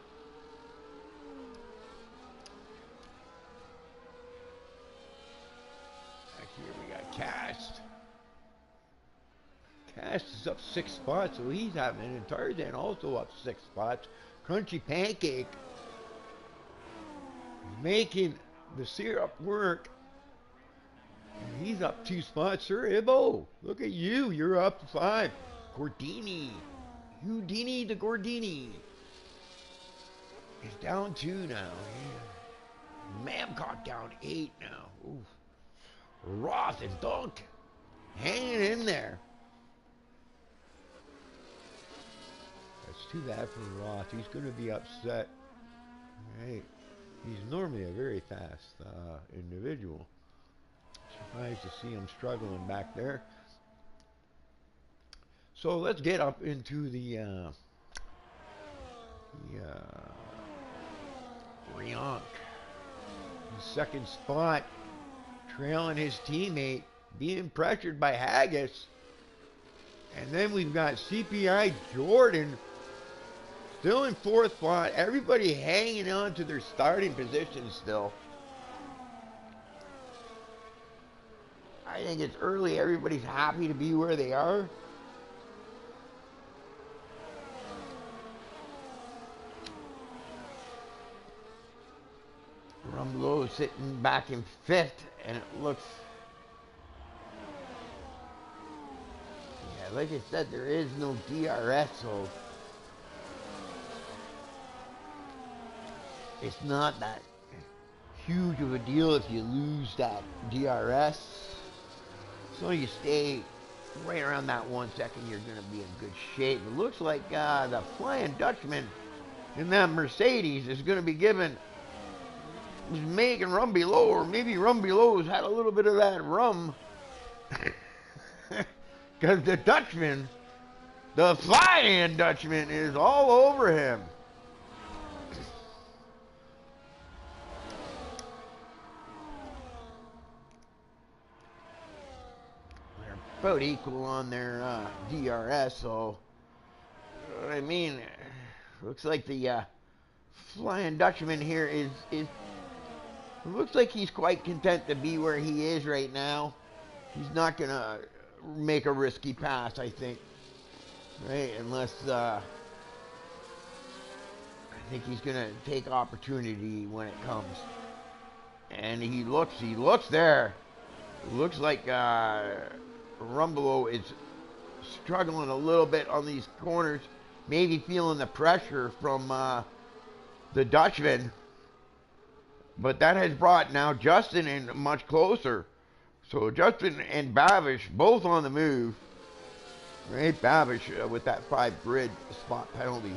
Back here we got Cast. Cast is up 6 spots, so he's having it. And Tarzan also up 6 spots. crunchy pancake. Making the syrup work. And he's up 2 spots. Sir Ibbo, look at you. You're up 5. Gordini. Houdini the Gordini. He's down 2 now. Mamcock down 8 now. Oof. Roth and Dunk hanging in there. That's too bad for Roth. He's going to be upset. Right. He's normally a very fast individual. Surprised to see him struggling back there. So let's get up into the Riank. Second spot, trailing his teammate, being pressured by Haggis. And then we've got CPI Jordan still in 4th spot. Everybody hanging on to their starting position still. I think it's early. Everybody's happy to be where they are. Rumlow sitting back in 5th, and it looks... Yeah, like I said, there is no DRS, so... It's not that huge of a deal if you lose that DRS. So you stay right around that 1 second, you're going to be in good shape. It looks like the Flying Dutchman in that Mercedes is going to be given... was making rum below, or maybe rum below's had a little bit of that rum. Because the Dutchman, the Flying Dutchman, is all over him. They're about equal on their DRS, so I mean, looks like the Flying Dutchman here is looks like he's quite content to be where he is right now. He's not going to make a risky pass, I think. Right? Unless, I think he's going to take opportunity when it comes. And he looks there. It looks like Rumbelow is struggling a little bit on these corners. Maybe feeling the pressure from the Dutchman. But that has brought now Justin in much closer. So Justin and Babish both on the move. Right, Babish with that 5 grid spot penalty.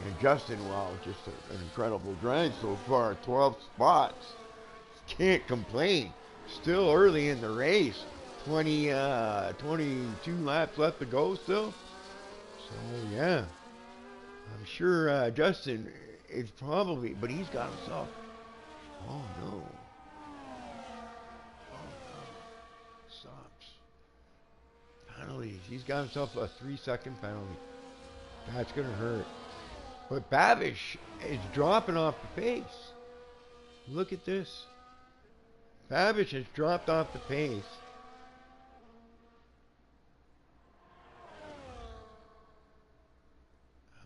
And Justin, well, just an incredible drive so far. 12 spots. Can't complain. Still early in the race. 22 laps left to go still. So, yeah. I'm sure Justin is probably, but he's got himself. Oh no. Oh no. Stops. Penalties. He's got himself a 3-second penalty. That's going to hurt. But Babish is dropping off the pace. Look at this. Babish has dropped off the pace.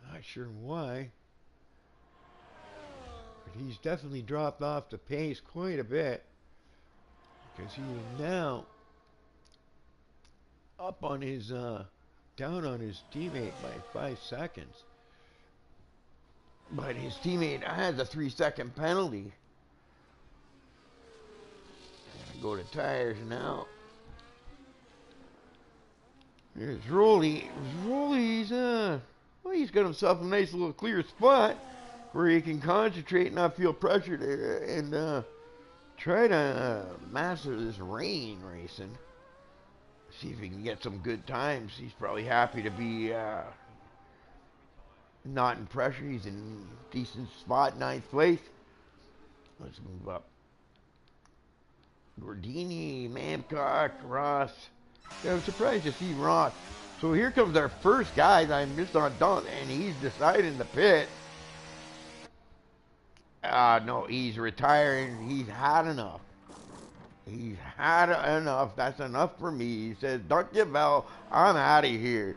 I'm not sure why. But he's definitely dropped off the pace quite a bit. Because he is now up on his, down on his teammate by 5 seconds. But his teammate has a 3-second penalty. Go to tires now. Here's Rolly. Rolly's, well, he's got himself a nice little clear spot where he can concentrate and not feel pressured and try to master this rain racing. See if he can get some good times. He's probably happy to be not in pressure. He's in decent spot, 9th place. Let's move up. Gordini, Mamcock, Ross. Yeah, I'm surprised to see Ross. So here comes our first guy that I'm just on done, and he's deciding to pit. No, he's retiring. He's had enough. He's had enough. That's enough for me. He says, "Don't give bell. I'm out of here."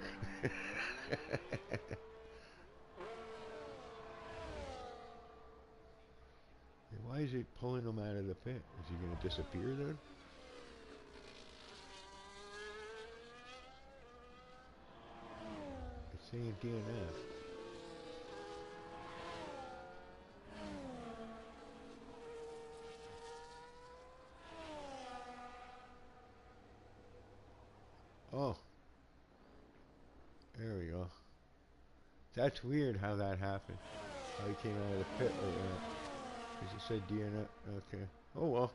is he pulling him out of the pit? Is he going to disappear then? It's saying DNF. Oh, there we go. That's weird how that happened. How he came out of the pit like that. Because it said DNF. Okay. Oh well.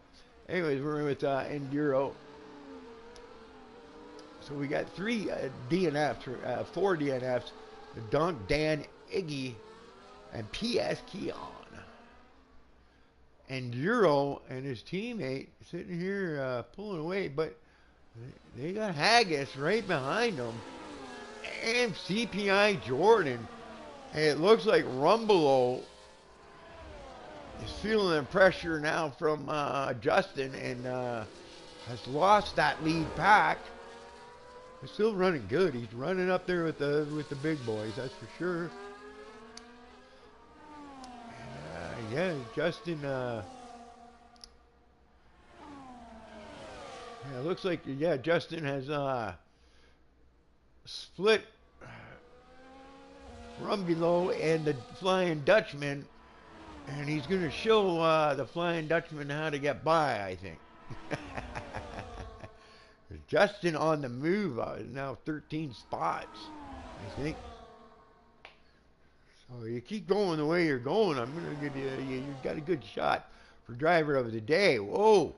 Anyways, we're in with Enduro. So we got 3 DNFs, 4 DNFs. Dunk, Dan, Iggy, and PS Keon. Enduro and his teammate sitting here pulling away, but they got Haggis right behind them. And CPI Jordan. And it looks like Rumbelow is feeling the pressure now from Justin and has lost that lead pack. He's still running good. He's running up there with the big boys, that's for sure. And, yeah, Justin. Yeah, it looks like Justin has split Rumbelow and the Flying Dutchman, and he's going to show the Flying Dutchman how to get by, I think. Justin on the move, now 13 spots, I think. So you keep going the way you're going, I'm going to give you got a good shot for driver of the day. Whoa!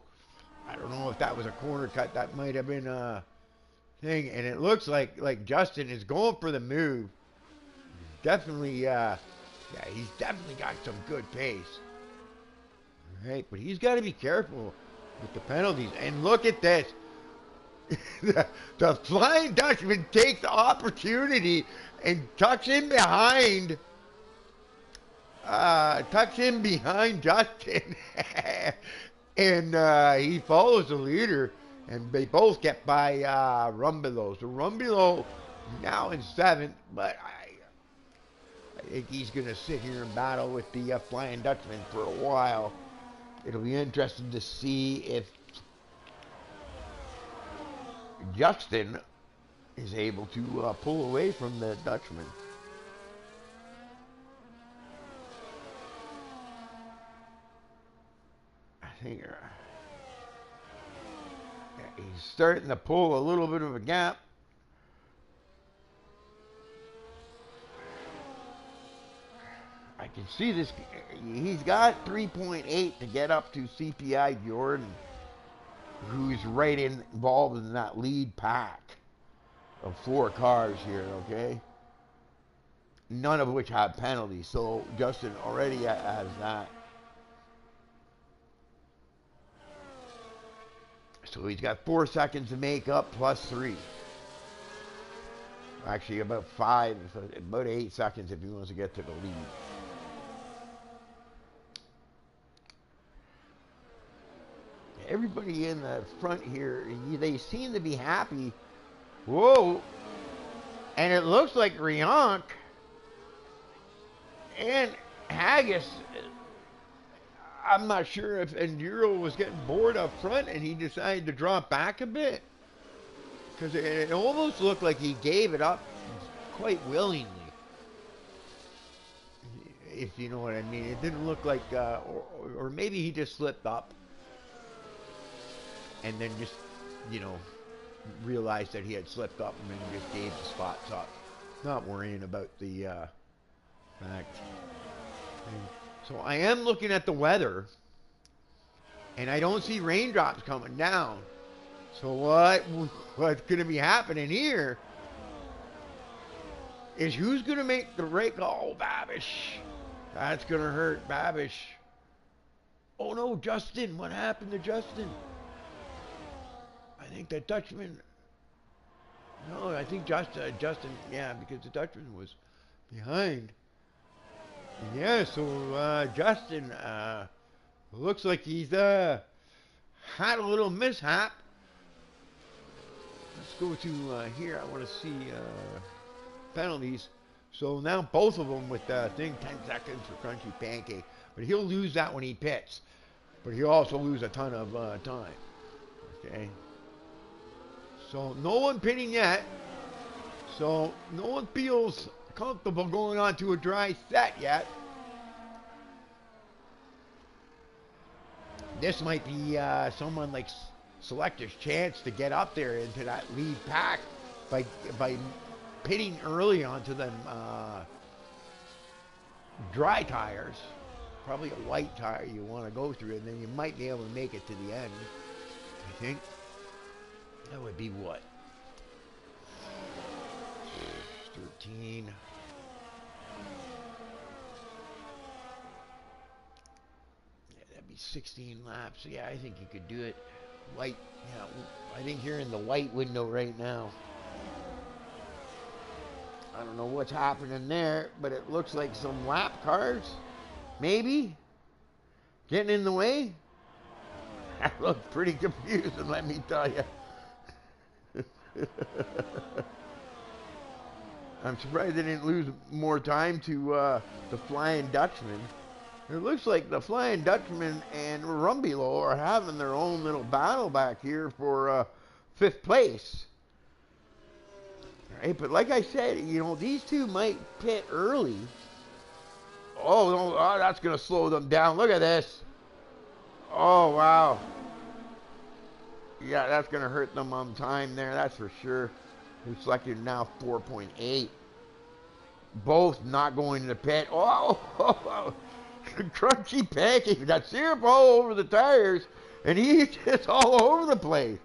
I don't know if that was a corner cut. That might have been a thing. And it looks like Justin is going for the move. Definitely, he's definitely got some good pace. All right, but he's got to be careful with the penalties. And look at this. the Flying Dutchman takes the opportunity and tucks in behind Justin. And he follows the leader, and they both get by Rumbelow. So Rumbelow now in 7th, but I think he's going to sit here and battle with the Flying Dutchman for a while. It'll be interesting to see if Justin is able to pull away from the Dutchman. I think he's starting to pull a little bit of a gap. I can see this. He's got 3.8 to get up to CPI Jordan, who's right involved in that lead pack of 4 cars here, okay? None of which have penalties, so Justin already has that. So he's got 4 seconds to make up plus 3. Actually, about 5, about 8 seconds if he wants to get to the lead. Everybody in the front here, they seem to be happy. Whoa! And it looks like Rionk and Haggis, I'm not sure if Enduro was getting bored up front and he decided to drop back a bit. Because it almost looked like he gave it up quite willingly. If you know what I mean. It didn't look like, or maybe he just slipped up. And then just, realized that he had slipped up and then just gave the spots up. Not worrying about the fact. And so I am looking at the weather, and I don't see raindrops coming down. So what's going to be happening here is who's going to make the right call? Oh, Babish. That's going to hurt Babish. Oh, no, Justin. What happened to Justin? I think that Dutchman. No, I think Justin. Yeah, because the Dutchman was behind. Yeah, so Justin looks like he's had a little mishap. Let's go to here. I want to see penalties. So now both of them with thing 10 seconds for Crunchy Pancake, but he'll lose that when he pits. but he'll also lose a ton of time. Okay. So no one pitting yet. So no one feels comfortable going on to a dry set yet. This might be someone like Selector's chance to get up there into that lead pack by pitting early onto them dry tires. Probably a white tire you want to go through, and then you might be able to make it to the end. I think that would be what? 13. Yeah, that'd be 16 laps. Yeah, I think you could do it. White, yeah, I think you're in the white window right now. I don't know what's happening there, but it looks like some lap cars, maybe, getting in the way. That looks pretty confusing, let me tell you. I'm surprised they didn't lose more time to the Flying Dutchman. It looks like the Flying Dutchman and Rumbelow are having their own little battle back here for 5th place. Right, but like I said, you know, these two might pit early. Oh, no, oh, that's going to slow them down. Look at this. Oh, wow. Yeah, that's going to hurt them on time there, that's for sure. Looks like you're now 4.8. Both not going to the pit. Oh, crunchy pancake. Got syrup all over the tires, and he's just all over the place.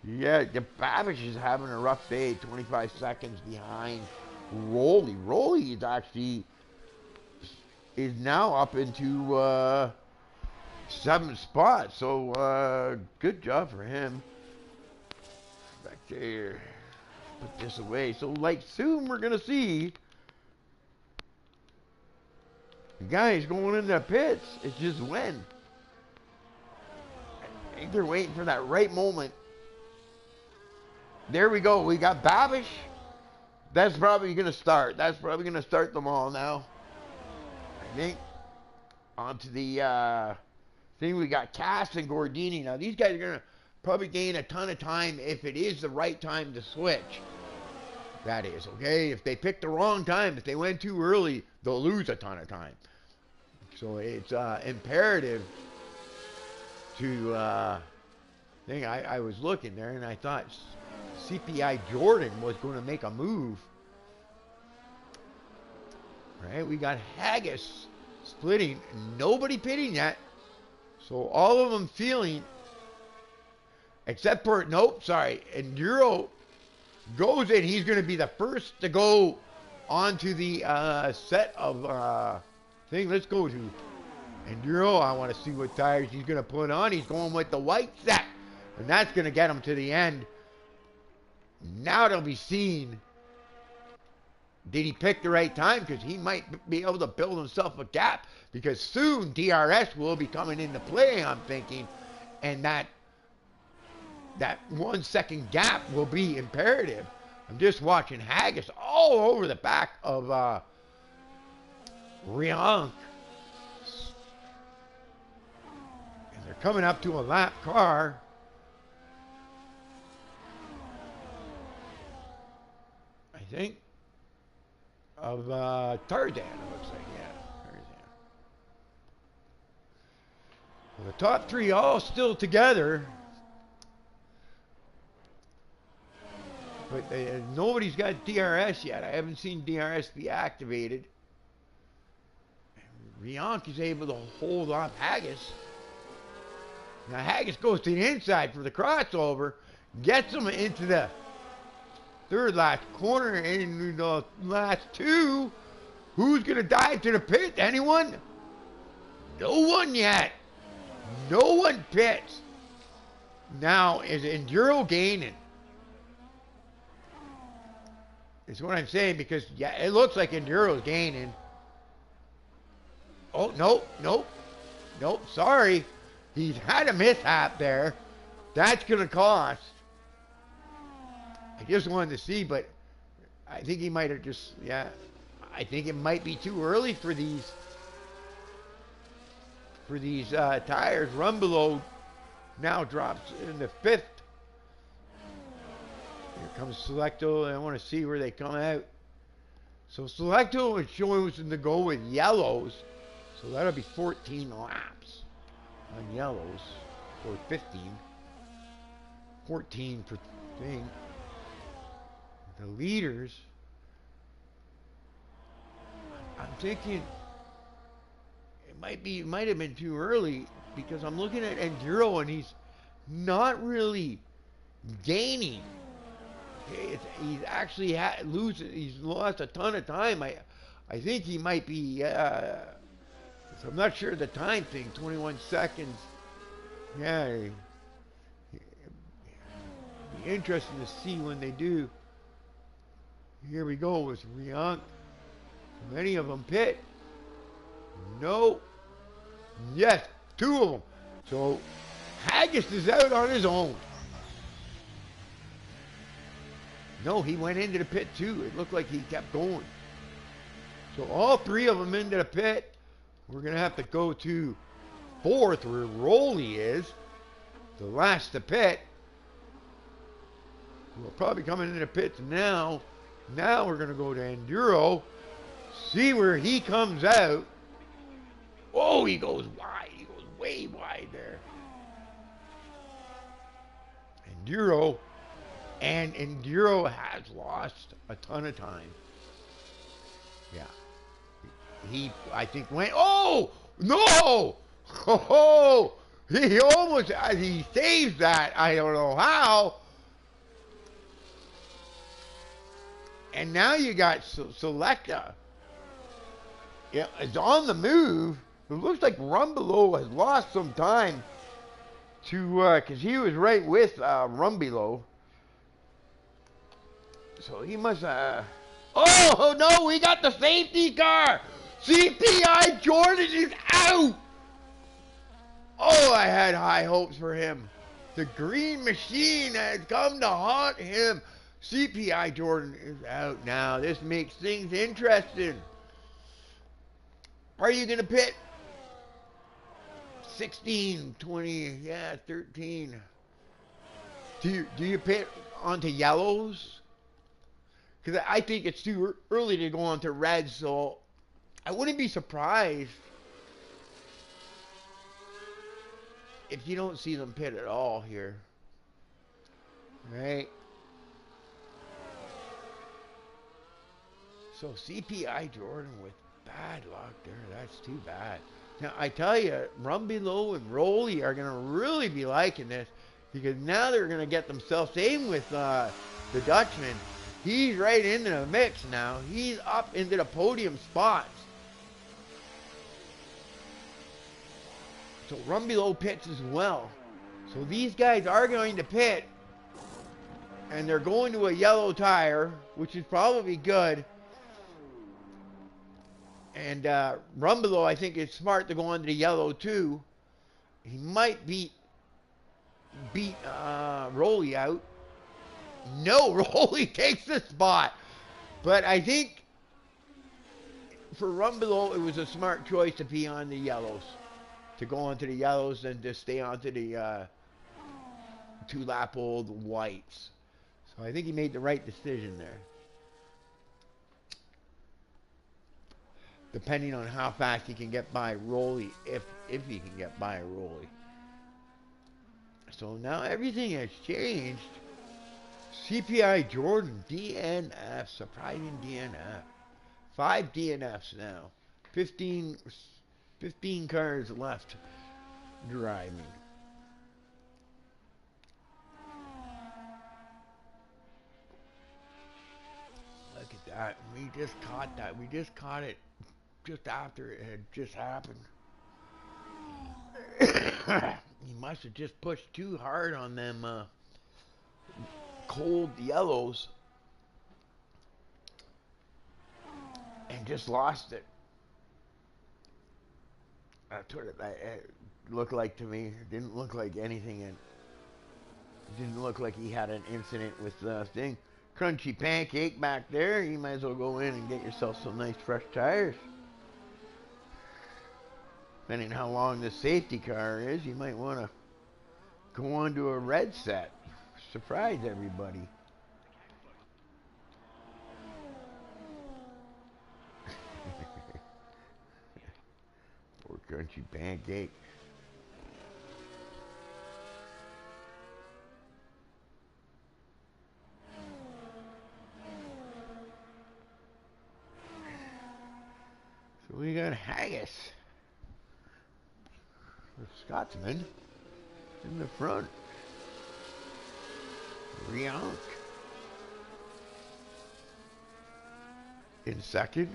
Yeah, the Babish is having a rough day. 25 seconds behind Rolly. Rolly is now up into 7th spot. So good job for him. Back there. Put this away. So like soon we're gonna see the guys going in the pits. It's just when. I think they're waiting for that right moment. There we go. We got Babish. That's probably going to start. That's probably going to start them all now. I think. Onto the thing, we got Cass and Gordini. Now, these guys are going to probably gain a ton of time if it is the right time to switch. That is, okay? If they pick the wrong time, if they went too early, they'll lose a ton of time. So it's imperative to... I was looking there, and I thought... CPI Jordan was going to make a move. Right? We got Haggis splitting. Nobody pitting yet. So all of them feeling. Except for, nope, sorry. Enduro goes in. He's going to be the first to go onto the set of thing. Let's go to Enduro. I want to see what tires he's going to put on. He's going with the white set. And that's going to get him to the end. Now it'll be seen, did he pick the right time? Because he might be able to build himself a gap. Because soon DRS will be coming into play, I'm thinking. And that 1 second gap will be imperative. I'm just watching Haggis all over the back of Riank. And they're coming up to a lap car. I think, of Tarzan, it looks like, yeah, Tarzan. Well, the top 3 all still together, but nobody's got DRS yet. I haven't seen DRS be activated. Riank is able to hold off Haggis. Now Haggis goes to the inside for the crossover, gets him into the 3rd last corner, and in the last 2, who's going to dive to the pit? Anyone? No one yet. No one pits. Now, is Enduro gaining? That's what I'm saying, because, yeah, it looks like Enduro's gaining. Oh, nope, sorry. He's had a mishap there. That's going to cost. I just wanted to see, but I think he might have just, yeah. I think it might be too early for these tires. Rumbelow now drops in the fifth. Here comes Selecto. I want to see where they come out. So Selecto is showing us to go with yellows. So that'll be 14 laps on yellows, or 15. 14 for thing. The leaders, I'm thinking it might have been too early, because I'm looking at Enduro and he's not really gaining. He's actually he's lost a ton of time. I think he might be. So I'm not sure the time thing. 21 seconds. Yeah. It'd be interesting to see when they do. Here we go with Riank. Many of them pit. No. Yes, two of them. So Haggis is out on his own. No, he went into the pit too. It looked like he kept going. So all three of them into the pit. We're going to have to go to fourth where Rolly is. The last to pit. We're probably coming into the pits now. Now we're going to go to Enduro. See where he comes out. Oh, he goes wide. He goes way wide there. Enduro. And Enduro has lost a ton of time. Yeah. He, I think, went, oh, no! Oh, he almost, he saves that. I don't know how. And now you got Selecta. Yeah, it's on the move. It looks like Rumbelow has lost some time to, because he was right with Rumbelow. So he must, oh, no, we got the safety car. CPI Jordan is out. Oh, I had high hopes for him. The green machine has come to haunt him. CPI Jordan is out now. This makes things interesting. Are you going to pit? 16, 20, yeah, 13. Do you pit onto yellows? Because I think it's too early to go on to reds, so I wouldn't be surprised if you don't see them pit at all here. Right? So CPI Jordan with bad luck there. That's too bad. Now, I tell you, Rumbelow and Rolly are going to really be liking this, because now they're going to get themselves in with the Dutchman. He's right into the mix now. He's up into the podium spots. So Rumbelow pits as well. So these guys are going to pit. And they're going to a yellow tire, which is probably good. And Rumbelow, I think, is smart to go on to the yellow too. He might beat Rolly out. No, Rolly takes the spot. But I think for Rumbelow, it was a smart choice to be on the yellows. To go onto the yellows and to stay onto the 2-lap-old whites. So I think he made the right decision there. Depending on how fast he can get by Rolly, if he can get by Rolly. So now everything has changed. CPI Jordan, DNF, surprising DNF. 5 DNFs now. 15 cars left driving. Look at that. We just caught that. We just caught it just after it had just happened. He must have just pushed too hard on them cold yellows and just lost it. That's what it looked like to me. It didn't look like anything. It didn't look like he had an incident with the thing. crunchy pancake back there. You might as well go in and get yourself some nice fresh tires. Depending on how long the safety car is, you might want to go on to a red set. Surprise everybody. Poor crunchy pancake. So we got Haggis, the Scotsman, in the front. Riank in second.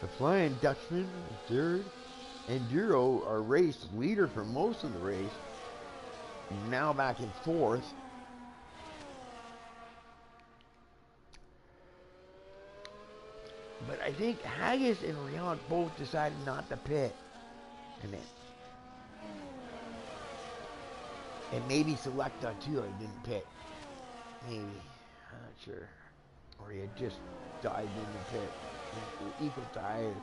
The Flying Dutchman in third. Enduro, our race leader for most of the race, now back in fourth. But I think Haggis and Riank both decided not to pit. And maybe Selecta too, I didn't pit. Maybe. I'm not sure. Or he had just dived in the pit. Equal tires.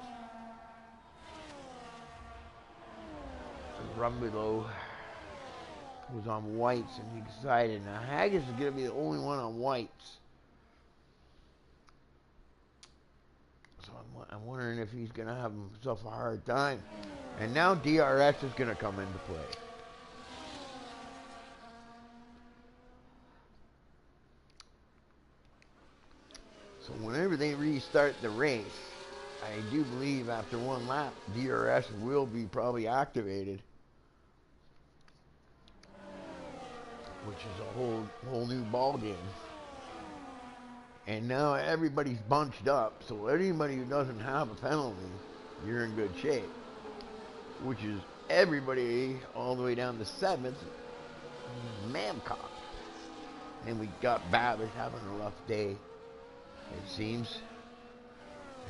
Rumbelow was on whites and he decided now Haggis is going to be the only one on whites. So I'm wondering if he's going to have himself a hard time. And now DRS is going to come into play. So whenever they restart the race, I do believe after one lap, DRS will be probably activated. Which is a whole new ball game. And now everybody's bunched up, so anybody who doesn't have a penalty, you're in good shape. Which is everybody all the way down to seventh, Mamcock. And we got Babish having a rough day, it seems.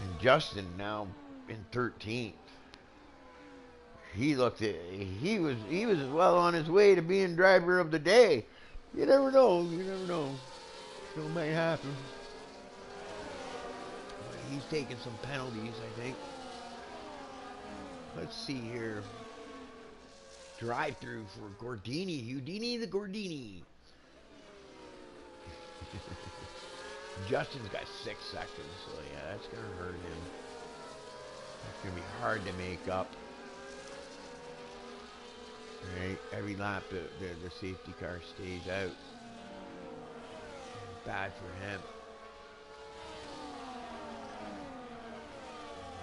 And Justin now in 13th. He was as well on his way to being driver of the day. You never know. Still may happen. But he's taking some penalties, I think. Let's see here. Drive through for Gordini. Houdini the Gordini. Justin's got 6 seconds, so yeah, that's going to hurt him. That's going to be hard to make up. Right, every lap the safety car stays out. Bad for him.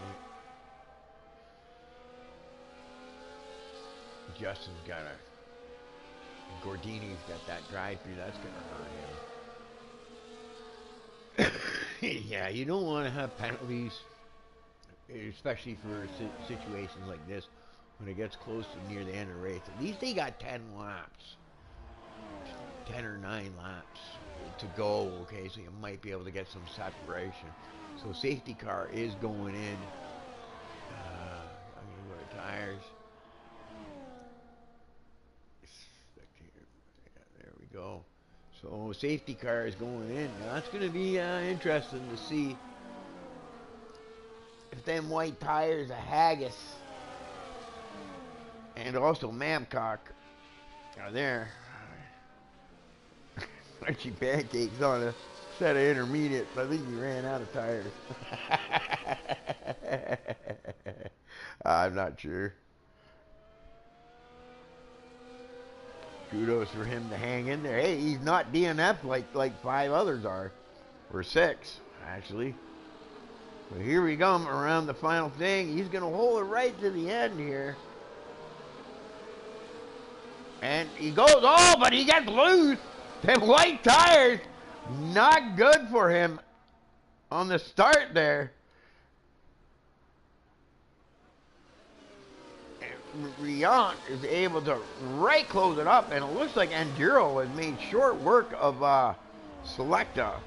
Right. Justin's got Gordini's got that drive through, that's going to hurt him. Yeah, you don't want to have penalties, especially for situations like this. When it gets close to near the end of the race, at least they got 10 laps, 10 or 9 laps to go, okay, so you might be able to get some separation. So safety car is going in. I'm going to go to tires. Yeah, there we go. So safety car is going in. Now that's going to be interesting to see if them white tires of Haggis and also Mamcock are there. Crunchy Pancake's on a set of intermediates. I think he ran out of tires. I'm not sure. Kudos for him to hang in there. Hey, he's not DNF like 5 others are. Or 6, actually. So here we go around the final thing. He's going to hold it right to the end here. And he goes, but he gets loose. Them white tires, not good for him on the start there. Riant is able to right close it up, and it looks like Enduro has made short work of Selecta.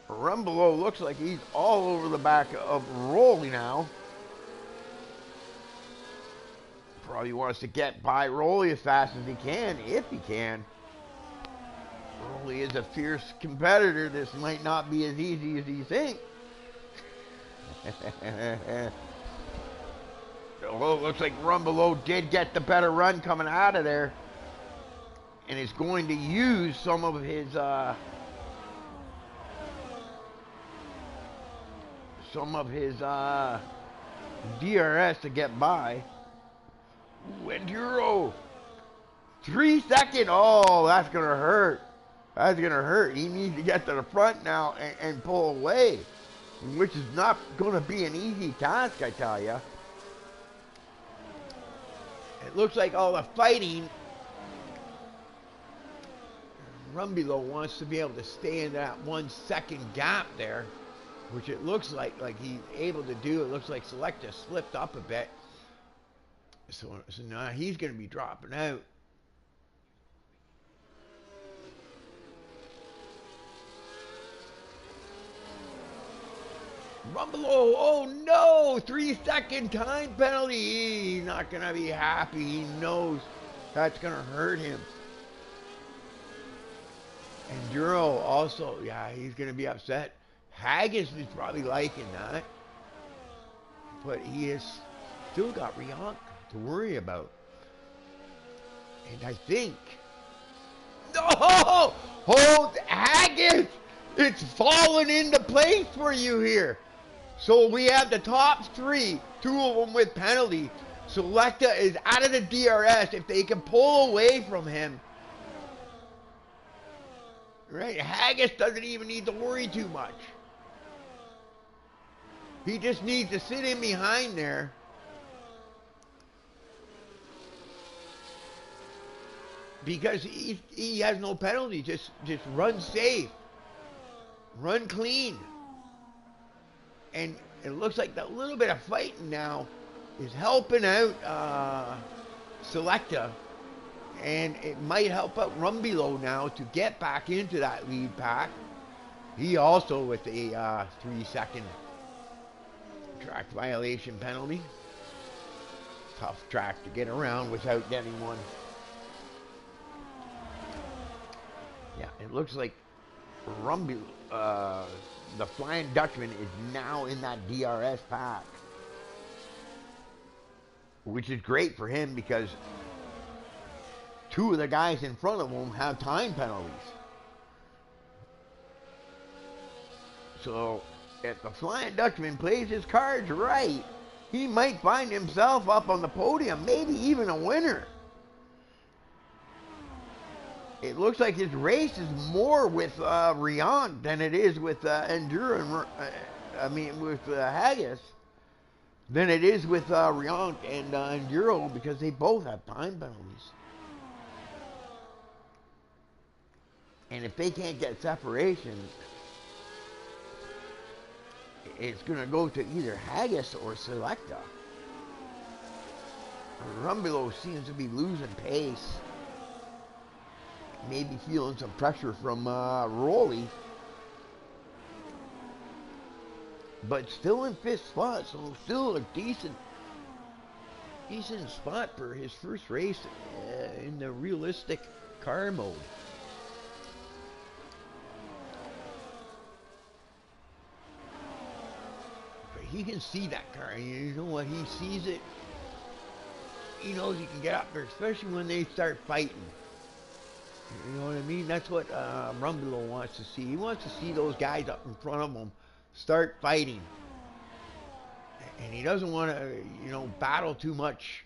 Rumbelow looks like he's all over the back of Rolly now. Probably wants to get by Rolly as fast as he can, if he can. apparently is a fierce competitor, this might not be as easy as you think. Well, it looks like Rumbelow did get the better run coming out of there, and is going to use some of his DRS to get by. Ooh, Enduro, 3 seconds. Oh, that's gonna hurt. That's gonna hurt. He needs to get to the front now and pull away, which is not gonna be an easy task, I tell you. It looks like all the fighting, Rumbelow wants to be able to stay in that 1 second gap there, which it looks like he's able to do. It looks like Selecta slipped up a bit. So now he's going to be dropping out. Rumbelow, oh no, 3 second time penalty. He's not going to be happy. He knows that's going to hurt him. Enduro also, yeah, he's going to be upset. Haggis is probably liking that. But he has still got Riant to worry about. And I think... No! Hold Haggis! It's fallen into place for you here. So we have the top 3, 2 of them with penalty. Selecta is out of the DRS. If they can pull away from him, right? Haggis doesn't even need to worry too much. He just needs to sit in behind there. Because he has no penalty. Just run safe. Run clean. And it looks like that little bit of fighting now is helping out Selecta. And it might help out Rumbelow now to get back into that lead pack. He also with a 3 second track violation penalty. Tough track to get around without getting one. Yeah, it looks like Rumbelow, the Flying Dutchman is now in that DRS pack. Which is great for him because 2 of the guys in front of him have time penalties. So, if the Flying Dutchman plays his cards right, he might find himself up on the podium, maybe even a winner. It looks like his race is more with Riant than it is with Enduro, with Haggis, than it is with Riant and Enduro, because they both have time penalties. And if they can't get separation, it's going to go to either Haggis or Selecta. Rumbelow seems to be losing pace. Maybe feeling some pressure from Rolly. But still in 5th spot, so still a decent spot for his first race in the realistic car mode. But he can see that car, and you know what? He sees it. He knows he can get up there, especially when they start fighting. You know what I mean? That's what Rumbelow wants to see. He wants to see those guys up in front of him start fighting. And he doesn't want to, battle too much.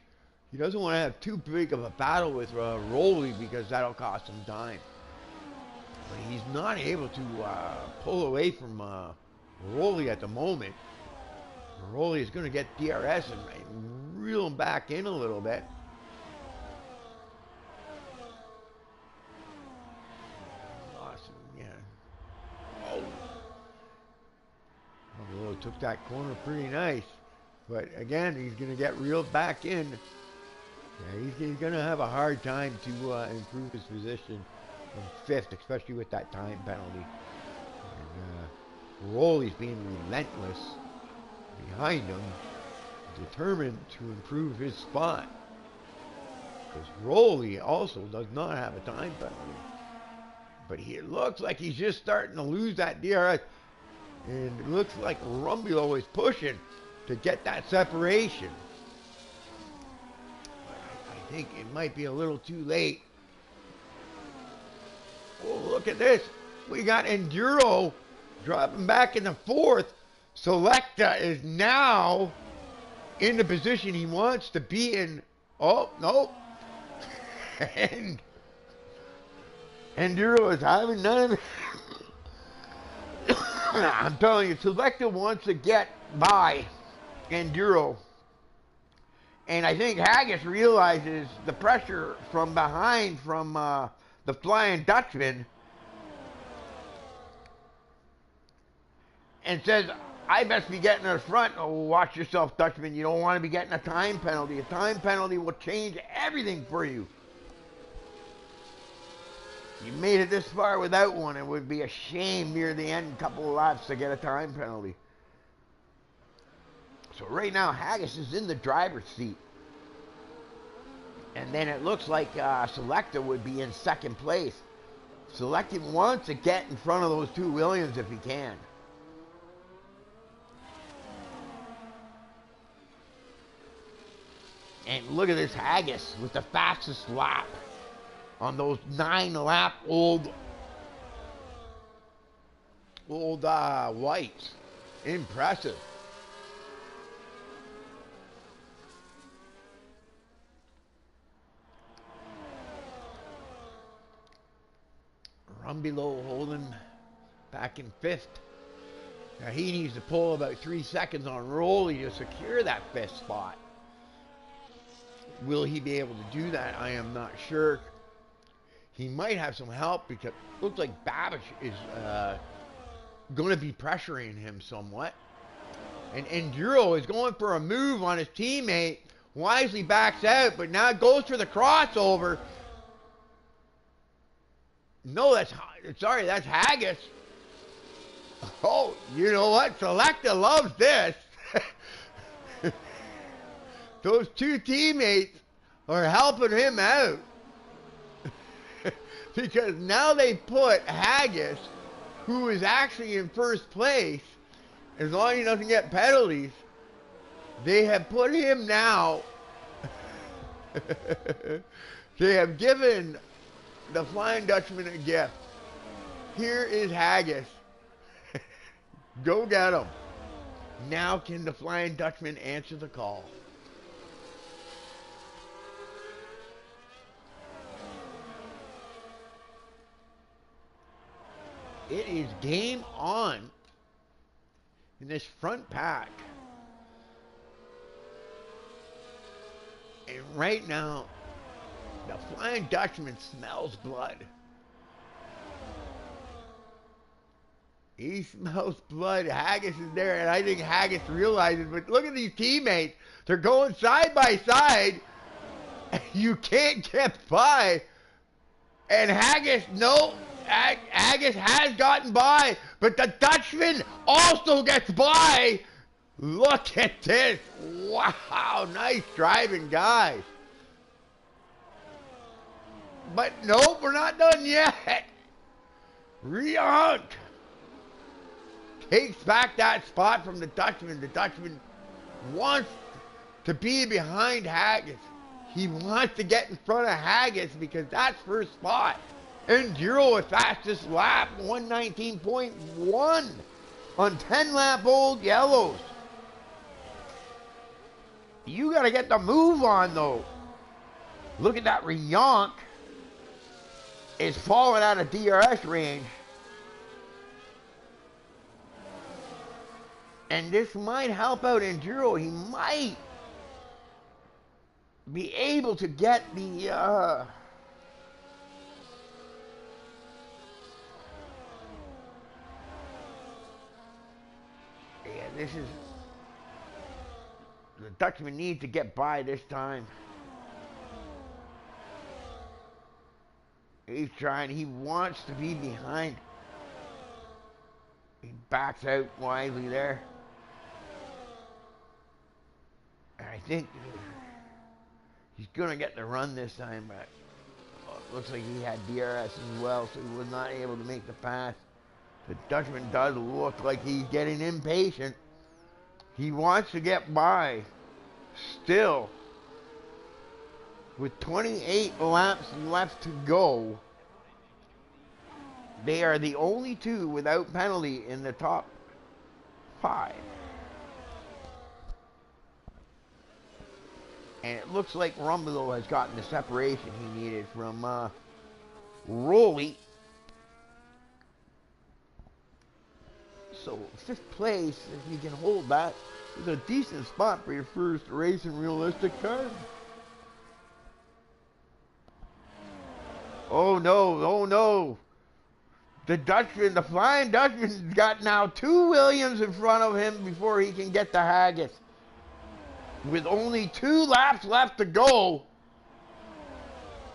He doesn't want to have too big of a battle with Rolly because that'll cost him time. But he's not able to pull away from Rolly at the moment. Rolly is going to get DRS and reel him back in a little bit. Took that corner pretty nice, but again he's going to get reeled back in. Yeah, he's going to have a hard time to improve his position in 5th, especially with that time penalty. And Rolly's being relentless behind him, determined to improve his spot, because Rolly also does not have a time penalty. But it looks like he's just starting to lose that DRS. And it looks like Rumbulo is pushing to get that separation. But I think it might be a little too late. Oh, look at this. We got Enduro dropping back in the fourth. Selecta is now in the position he wants to be in. Oh, no. And Enduro is having none of it. I'm telling you, Selecta wants to get by Enduro. And I think Haggis realizes the pressure from behind from the Flying Dutchman and says, I best be getting in the front. Oh, watch yourself, Dutchman. You don't want to be getting a time penalty. A time penalty will change everything for you. You made it this far without one. It would be a shame near the end, couple of laps, to get a time penalty. So right now, Haggis is in the driver's seat. And then it looks like Selecta would be in second place. Selecta wants to get in front of those two Williams if he can. And look at this Haggis with the fastest lap on those 9-lap old whites. Impressive. Rumbulo holding back in fifth. Now he needs to pull about 3 seconds on Rolly to secure that fifth spot. Will he be able to do that? I am not sure. He might have some help because it looks like Babish is going to be pressuring him somewhat. And Enduro is going for a move on his teammate. Wisely backs out, but now goes for the crossover. No, that's Haggis. Oh, you know what? Selecta loves this. Those two teammates are helping him out. Because now they put Haggis, who is actually in first place, as long as he doesn't get penalties, they have put him now. They have given the Flying Dutchman a gift. Here is Haggis. Go get him. Now can the Flying Dutchman answer the call? It is game on in this front pack. And right now, the Flying Dutchman smells blood. He smells blood. Haggis is there, and I think Haggis realizes, but look at these teammates. They're going side by side. You can't get by. And Haggis, no. Haggis has gotten by, but the Dutchman also gets by. Look at this. Wow, nice driving, guys. But nope, we're not done yet. Riant takes back that spot from the Dutchman. The Dutchman wants to be behind Haggis. He wants to get in front of Haggis because that's first spot. Enduro with fastest lap, 119.1 on 10-lap old yellows. You got to get the move on, though. Look at that. Riant is falling out of DRS range. And this might help out Enduro. He might be able to get the... Yeah, this is... The Dutchman needs to get by this time. He's trying. He wants to be behind. He backs out wisely there. And I think he's going to get the run this time, but Looks like he had DRS as well, so he was not able to make the pass. The Dutchman does look like he's getting impatient. He wants to get by. Still, with 28 laps left to go, they are the only two without penalty in the top 5. And it looks like Rumbelow has gotten the separation he needed from Rolly. So 5th place, if you can hold that, is a decent spot for your first race in realistic cars. Oh no, oh no. The Dutchman, the Flying Dutchman's got now 2 Williams in front of him before he can get to Haggis. With only 2 laps left to go,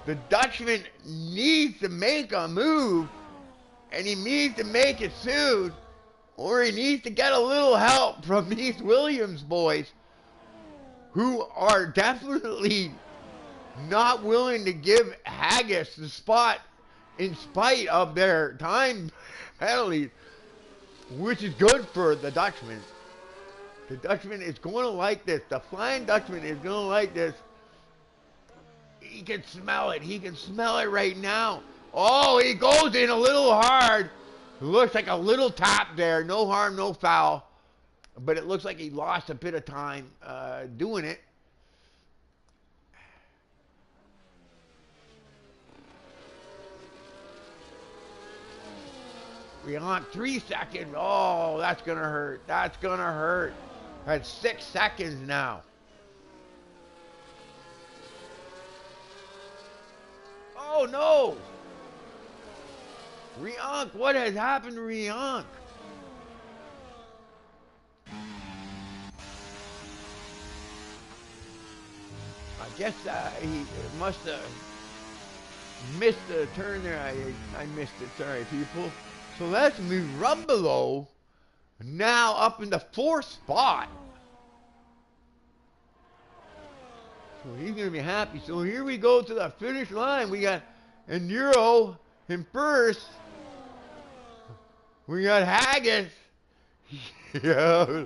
the Dutchman needs to make a move, and he needs to make it soon, or he needs to get a little help from these Williams boys, who are definitely not willing to give Haggis the spot in spite of their time penalties, which is good for the Dutchman. The Dutchman is going to like this. The Flying Dutchman is going to like this. He can smell it. He can smell it right now. Oh, he goes in a little hard. It looks like a little tap there. No harm, no foul. But it looks like he lost a bit of time doing it. We're on 3 seconds. Oh, that's going to hurt. That's going to hurt. That's 6 seconds now. Oh, no. Riank, what has happened to Riank? I guess he must have missed the turn there. I missed it. Sorry, people. So let's move Rumbelow now up in the 4th spot. So he's going to be happy. So here we go to the finish line. We got Enduro in first. We got Haggis. Yeah.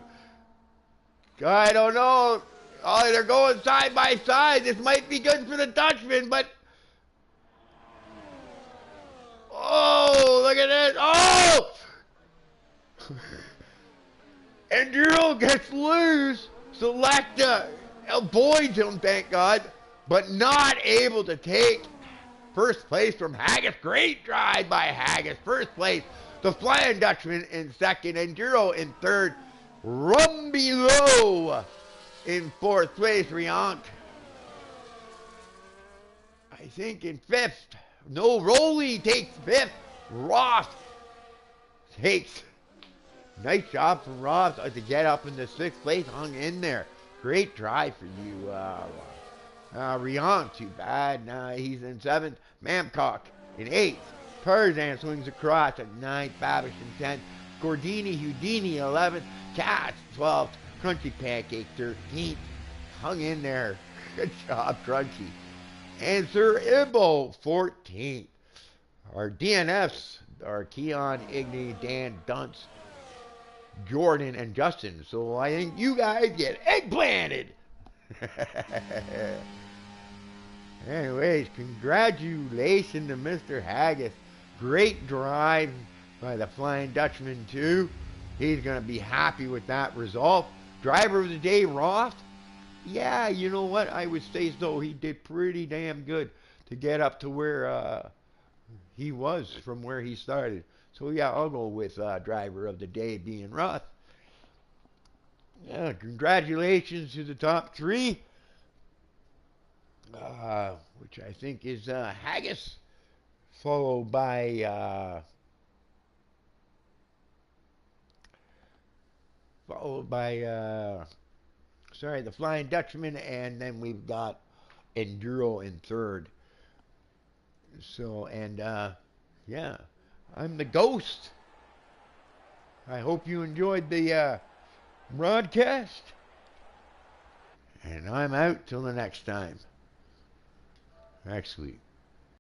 I don't know. Oh, they're going side by side. This might be good for the Dutchman, but... Oh, look at this. Oh! Enduro gets loose. Selecta avoids him, thank God, but not able to take first place from Haggis. Great drive by Haggis. First place. The Flying Dutchman in second. Enduro in third. Rumbelow in 4th place. Riank, I think, in 5th. No, Rolly takes 5th. Ross takes. Nice job from Ross to get up in the 6th place. Hung in there. Great drive for you, Riank. Too bad. Now he's in 7th. Mamcock in 8th. Tarzan swings across at 9th. Babish in 10th. Gordini Houdini 11th. Cass 12th. Crunchy Pancake 13th. Hung in there. Good job, Crunchy. And Sir Ibbo 14th. Our DNFs are Keon, Igny, Dan, Dunce, Jordan, and Justin. So I think you guys get eggplanted. Anyways, congratulations to Mr. Haggis. Great drive by the Flying Dutchman too. He's going to be happy with that result. Driver of the day, Roth. Yeah, you know what? I would say so. He did pretty damn good to get up to where he was from where he started. So yeah, I'll go with driver of the day being Roth. Yeah, congratulations to the top 3, which I think is Haggis, followed by the Flying Dutchman, and then we've got Enduro in 3rd. So, and yeah, I'm the Ghost. I hope you enjoyed the broadcast, and I'm out till the next time, next week.